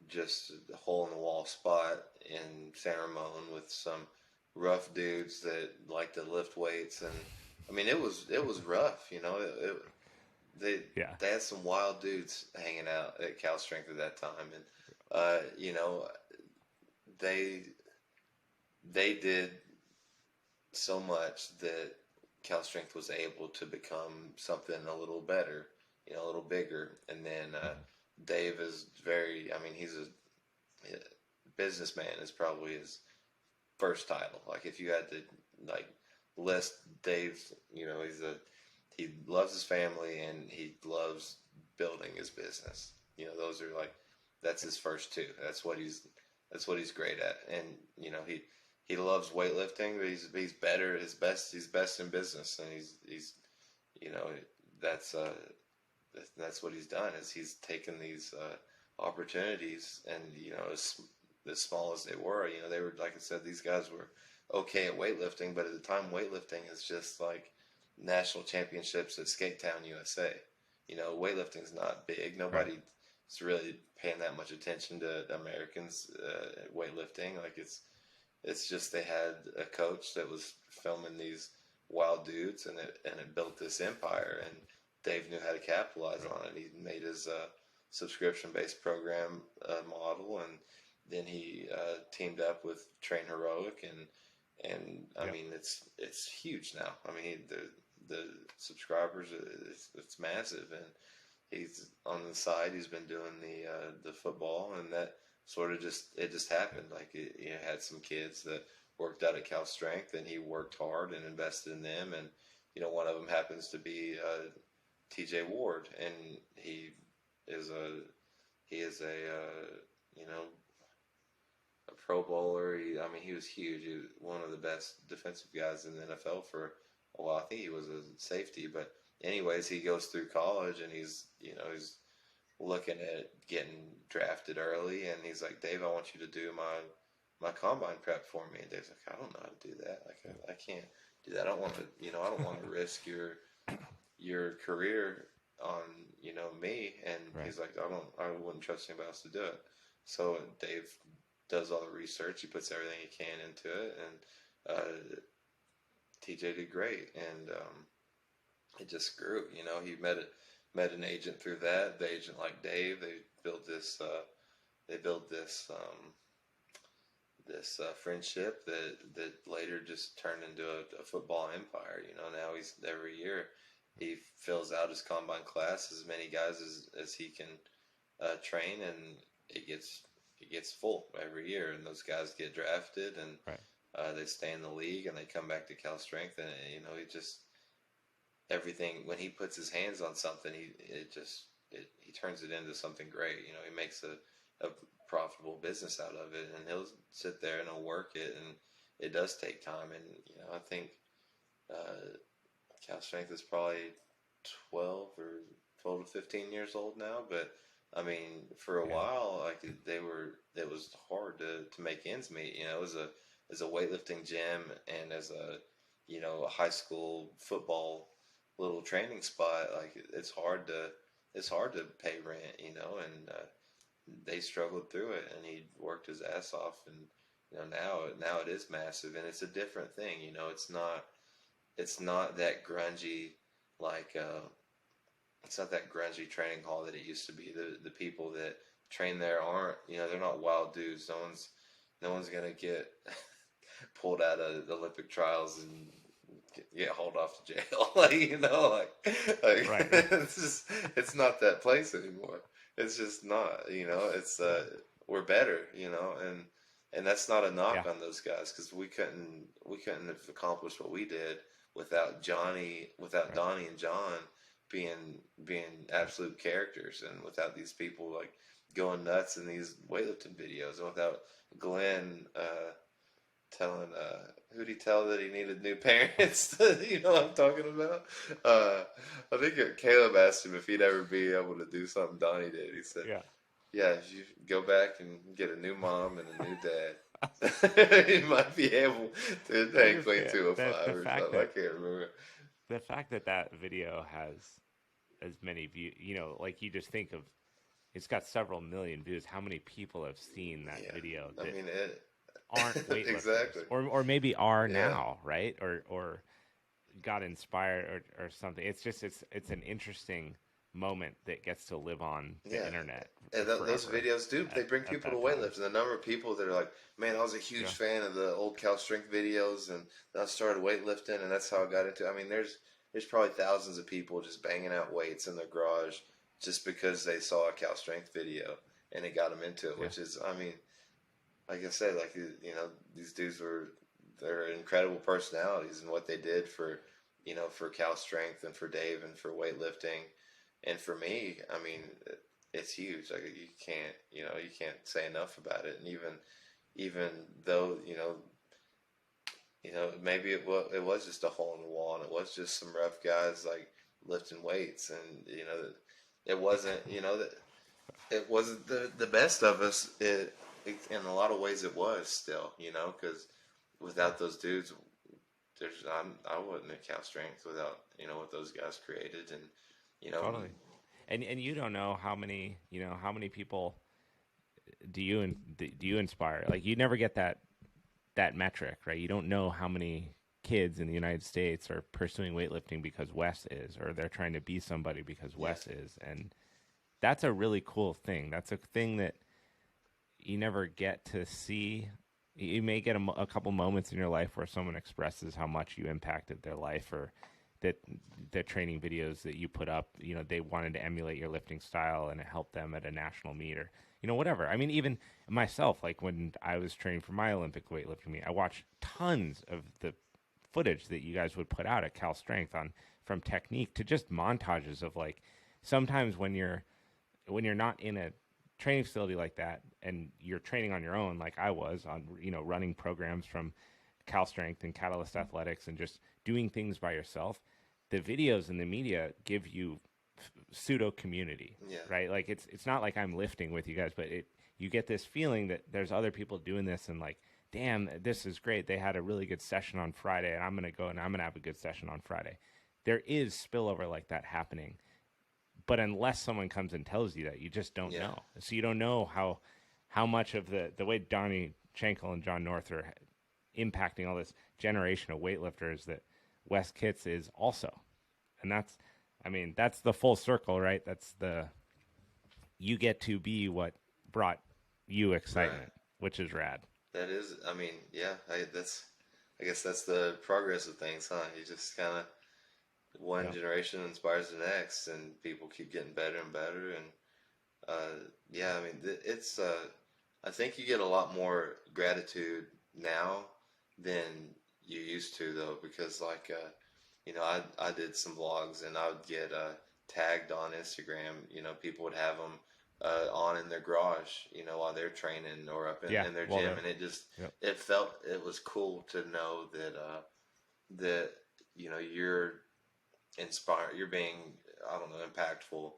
just a hole in the wall spot in San Ramon with some rough dudes that like to lift weights. And I mean, it was rough, they had some wild dudes hanging out at Cal Strength at that time. And, they did so much that Cal Strength was able to become something a little better, a little bigger. And then Dave is he's a businessman is probably his first title. Like if you had to list Dave's, he loves his family and he loves building his business. Those are that's his first two. That's what he's great at. And he loves weightlifting, but he's better. He's best in business, and he's that's what he's done. Is he's taken these opportunities, and as small as they were, they were, like I said, these guys were okay at weightlifting, but at the time, weightlifting is just like national championships at Skate Town, USA. Weightlifting's not big. Nobody's really paying that much attention to Americans at weightlifting. Like it's just they had a coach that was filming these wild dudes, and it built this empire. And Dave knew how to capitalize on it. He made his subscription-based program model, and then he teamed up with Train Heroic, and I mean it's huge now. I mean the subscribers, it's massive, and he's on the side. He's been doing the football, and that sort of just happened. Like he had some kids that worked out at Cal Strength, and he worked hard and invested in them. And one of them happens to be TJ Ward, and he is a Pro Bowler. He was huge. He was one of the best defensive guys in the NFL for a while. I think he was a safety, but anyways, he goes through college, and he's looking at getting drafted early, and he's like, Dave, I want you to do my combine prep for me. And Dave's like, I don't know how to do that. I can't do that. I don't want to risk your career on me. And he's like, I wouldn't trust anybody else to do it. So Dave does all the research. He puts everything he can into it, and TJ did great. And it just grew. You know, he met an agent through that. The agent like Dave, they built this. They built this friendship that later just turned into a football empire. You know, now he's every year he fills out his combine class as many guys as he can train, and it gets full every year, and those guys get drafted, and Right. they stay in the league, and they come back to Cal Strength, and you know, he just everything when he puts his hands on something, he turns it into something great. You know, he makes a profitable business out of it, and he'll sit there and he'll work it, and it does take time. And you know, I think Cal Strength is probably 12 to 15 years old now, but I mean, for a while, like it was hard to make ends meet. You know, as a weightlifting gym and as a high school football little training spot, like it's hard to pay rent, you know, and they struggled through it, and he worked his ass off, and you know, now it is massive, and it's a different thing. You know, it's not that grungy, like it's not that grungy training hall that it used to be. The people that train there aren't, you know, they're not wild dudes. No one's gonna get pulled out of the Olympic trials and get hauled off to jail. Like, you know, like Right. it's not that place anymore. It's just not, you know, it's we're better, you know, and that's not a knock on those guys, because we couldn't have accomplished what we did without Donnie and John being absolute characters, and without these people like going nuts in these weightlifting videos, and without Glenn telling who'd he tell that he needed new parents? You know what I'm talking about? I think Caleb asked him if he'd ever be able to do something Donnie did. He said, "Yeah, if you go back and get a new mom and a new dad, he might be able to take Clean 205 or something." I can't remember. The fact that video has as many views, you know, like you just think of, it's got several million views. How many people have seen that video? I mean, aren't weightlifters, exactly, or maybe are now, right? Or got inspired or something. It's just it's an interesting moment that gets to live on the internet. And those videos they bring people to weightlifting. The number of people that are like, man, I was a huge fan of the old Cal Strength videos, and then I started weightlifting, and that's how I got into it. I mean, there's probably thousands of people just banging out weights in their garage just because they saw a Cal Strength video and it got them into it, which is, I mean, like I said, like, you know, these dudes they're incredible personalities, and what they did for, you know, for Cal Strength and for Dave and for weightlifting and for me, I mean, it's huge. Like, you can't say enough about it. And even though, maybe it was just a hole in the wall, and it was just some rough guys like lifting weights, and you know, it wasn't, you know, that it wasn't the best of us. In a lot of ways, it was still, you know, because without those dudes, I wouldn't have Cal Strength without, you know, what those guys created, and you know, totally. And you don't know how many people do you inspire? Like, you never get that metric, right? You don't know how many kids in the United States are pursuing weightlifting because Wes is, or they're trying to be somebody because Wes is, and that's a really cool thing. That's a thing that you never get to see. You may get a couple moments in your life where someone expresses how much you impacted their life, or that the training videos that you put up, you know, they wanted to emulate your lifting style and it helped them at a national meet, or, you know, whatever. I mean, even myself, like when I was training for my Olympic weightlifting meet, I watched tons of the footage that you guys would put out at Cal Strength from technique to just montages of, like, sometimes when you're not in a training facility like that and you're training on your own, like I was on, you know, running programs from Cal Strength and Catalyst Athletics and just doing things by yourself, the videos and the media give you pseudo community, right? Like, it's not like I'm lifting with you guys, but you get this feeling that there's other people doing this, and like, damn, this is great. They had a really good session on Friday, and I'm going to go and I'm going to have a good session on Friday. There is spillover like that happening. But unless someone comes and tells you that, you just don't know. So you don't know how much of the way Donnie Schenkel and John North are impacting all this generation of weightlifters that Wes Kitts is also. And that's, I mean, that's the full circle, right? You get to be what brought you excitement, Right. which is rad. That is, I mean, yeah, I guess that's the progress of things, huh? You just kind of, one Yep. generation inspires the next, and people keep getting better and better. And yeah, I mean, I think you get a lot more gratitude now than you used to, though, because like, I did some vlogs and I would get tagged on Instagram. People would have them on in their garage, while they're training or up Yeah. in their Well, gym, and it just yep. it was cool to know that you're inspired, you're being, I don't know, impactful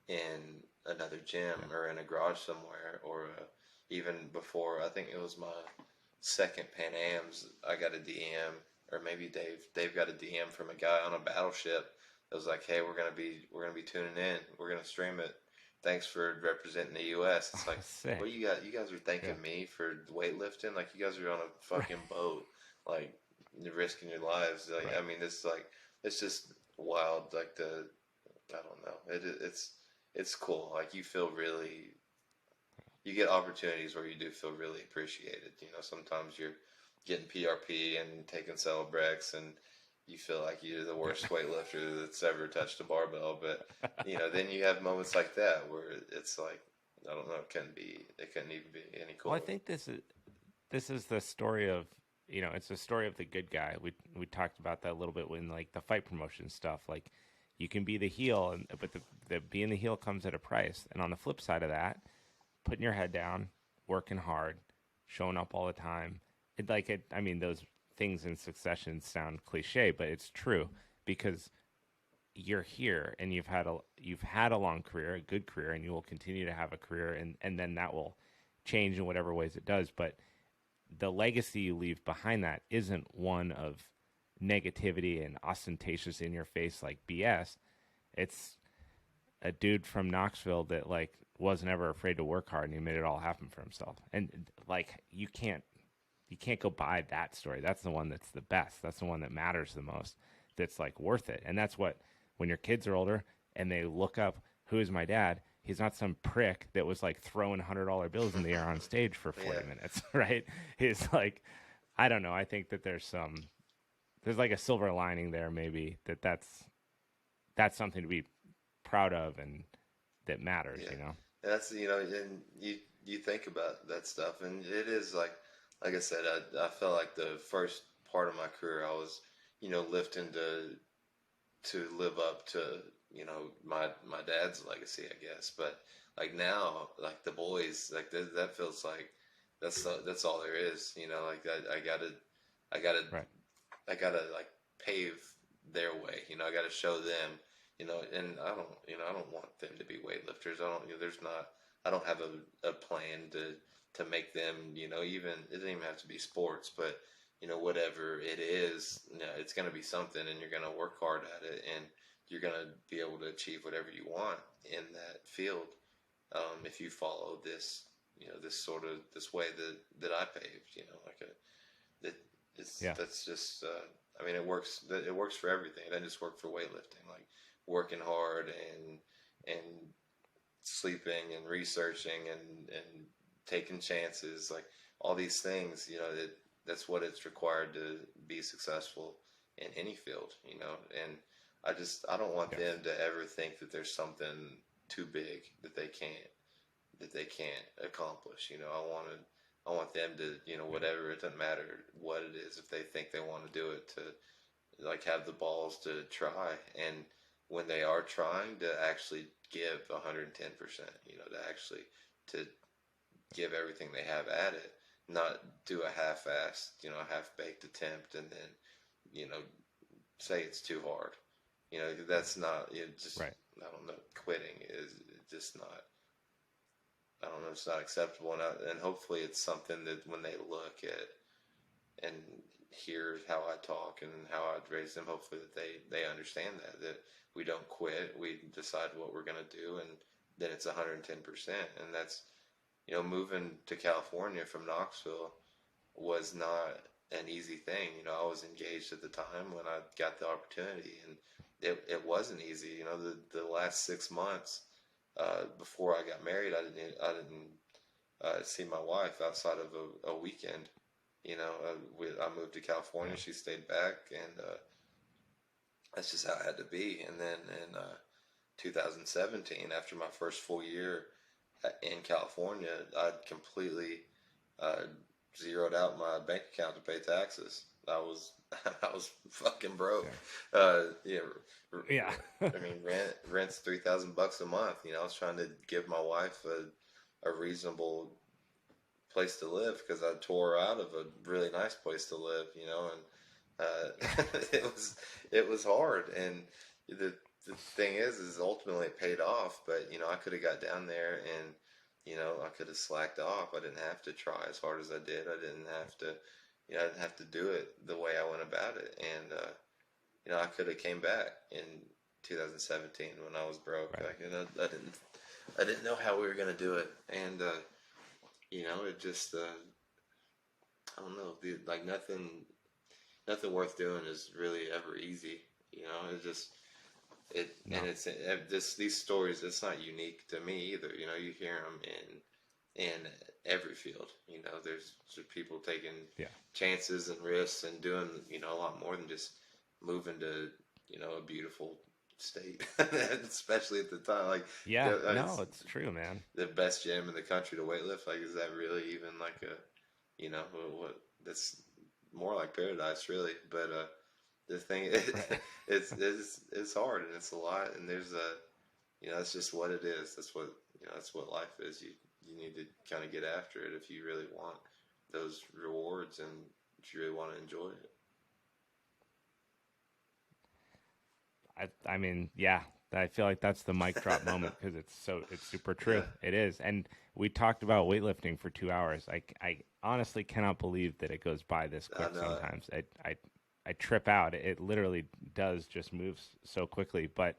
in another gym or in a garage somewhere, or even before. I think it was my second Pan Am's, I got a DM, or maybe Dave got a DM from a guy on a battleship that was like, "Hey, we're gonna be tuning in. We're gonna stream it. Thanks for representing the U.S." It's like, Sick. what you guys are Yeah. thanking me for weightlifting? Like, you guys are on a Right. fucking boat, like, you're risking your lives. Like, Right. I mean, it's just wild. Like, I don't know. It's cool. Like, you get opportunities where you do feel really appreciated. Sometimes you're getting PRP and taking Celebrex, and you feel like you're the worst weightlifter that's ever touched a barbell. But then you have moments like that where it's like, I don't know, it couldn't even be any Well, I cooler. think this is the story of, it's the story of the good guy. We talked about that a little bit when like the fight promotion stuff. Like you can be the heel, but the being the heel comes at a price. And on the flip side of that, putting your head down, working hard, showing up all the time. I mean, those things in succession sound cliche, but it's true because you're here and you've had a long career, a good career, and you will continue to have a career, and then that will change in whatever ways it does. But the legacy you leave behind that isn't one of negativity and ostentatious in your face like BS. It's a dude from Knoxville that like wasn't ever afraid to work hard and he made it all happen for himself. And like you can't go buy that story. That's the one that's the best. That's the one that matters the most. That's like worth it. And that's what, when your kids are older and they look up, who is my dad? He's not some prick that was like throwing $100 bills in the air on stage for 40 Yeah. minutes, right? He's like, I don't know. I think that there's like a silver lining there, maybe that's something to be proud of and that matters, Yeah. That's, and you think about that stuff, and it is like I said, I felt like the first part of my career, I was, lifting to live up to, my dad's legacy, I guess. But like now, like the boys, like that feels like that's all there is. Like I gotta Right. I gotta like pave their way. I gotta show them. And I don't want them to be weightlifters. I don't. I don't have a plan to make them. Even it doesn't even have to be sports, but whatever it is, it's gonna be something, and you're gonna work hard at it, and you're gonna be able to achieve whatever you want in that field, if you follow this way that I paved. Like that. Yeah. That's just. I mean, it works. It works for everything. It doesn't just work for weightlifting. Like working hard and sleeping and researching and taking chances, like all these things. That's what it's required to be successful in any field. And I don't want Yes. them to ever think that there's something too big that they can't accomplish. I want them to, whatever, it doesn't matter what it is, if they think they want to do it, to like have the balls to try, and when they are trying, to actually give 110%, to give everything they have at it, not do a half-assed, half-baked attempt, and then, say it's too hard. That's not, just, Right. I don't know, quitting is just not, I don't know, it's not acceptable. And hopefully it's something that when they look at and hear how I talk and how I raise them, hopefully that they understand that we don't quit. We decide what we're going to do, and then it's 110%. And that's, moving to California from Knoxville was not an easy thing. You know, I was engaged at the time when I got the opportunity, and it wasn't easy. You know, the last 6 months before I got married, I didn't see my wife outside of a weekend. You know, I moved to California. She stayed back, and that's just how it had to be. And then in 2017, after my first full year in California, I'd completely zeroed out my bank account to pay taxes. I was fucking broke. Yeah. Yeah. I mean, rent's $3,000 a month. You know, I was trying to give my wife a reasonable place to live because I tore her out of a really nice place to live. You know, and it was hard. And the thing is ultimately it paid off. But you know, I could have got down there and, you know, I could have slacked off. I didn't have to try as hard as I did. I didn't have to, you know, I didn't have to do it the way I went about it. And, you know, I could have came back in 2017 when I was broke. Right. Like, you know, I didn't know how we were going to do it. And, you know, it just, I don't know, dude, like nothing worth doing is really ever easy. You know, it just, and it's these stories. It's not unique to me either. You know, you hear them in every field. You know, there's just people taking chances and risks and doing, you know, a lot more than just moving to, you know, a beautiful state, especially at the time. Like, it's true, man. The best gym in the country to weightlift. Like, is that really even like a, you know, what that's more like paradise, really. But the thing is, it's hard and it's a lot, and there's you know, that's just what it is. That's what, you know, that's what life is. You need to kind of get after it if you really want those rewards and if you really want to enjoy it. I mean, yeah, I feel like that's the mic drop moment because it's super true. Yeah. It is. And we talked about weightlifting for 2 hours. I honestly cannot believe that it goes by this quick sometimes. I trip out. It literally does just move so quickly. But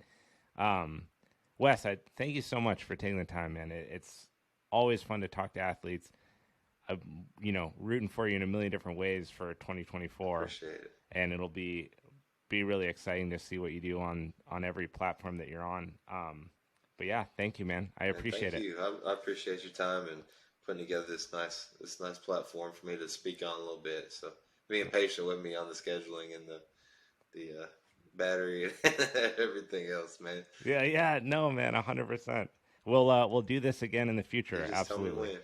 Wes, I thank you so much for taking the time, man. It's always fun to talk to athletes. You know, rooting for you in a million different ways for 2024. Appreciate it. And it'll be really exciting to see what you do on every platform that you're on. But yeah, thank you, man. I appreciate it. Thank you. I appreciate your time and putting together this nice platform for me to speak on a little bit. So being patient with me on the scheduling and the battery and everything else, man. Yeah. No, man, 100%. We'll do this again in the future. Just absolutely. Tell me when.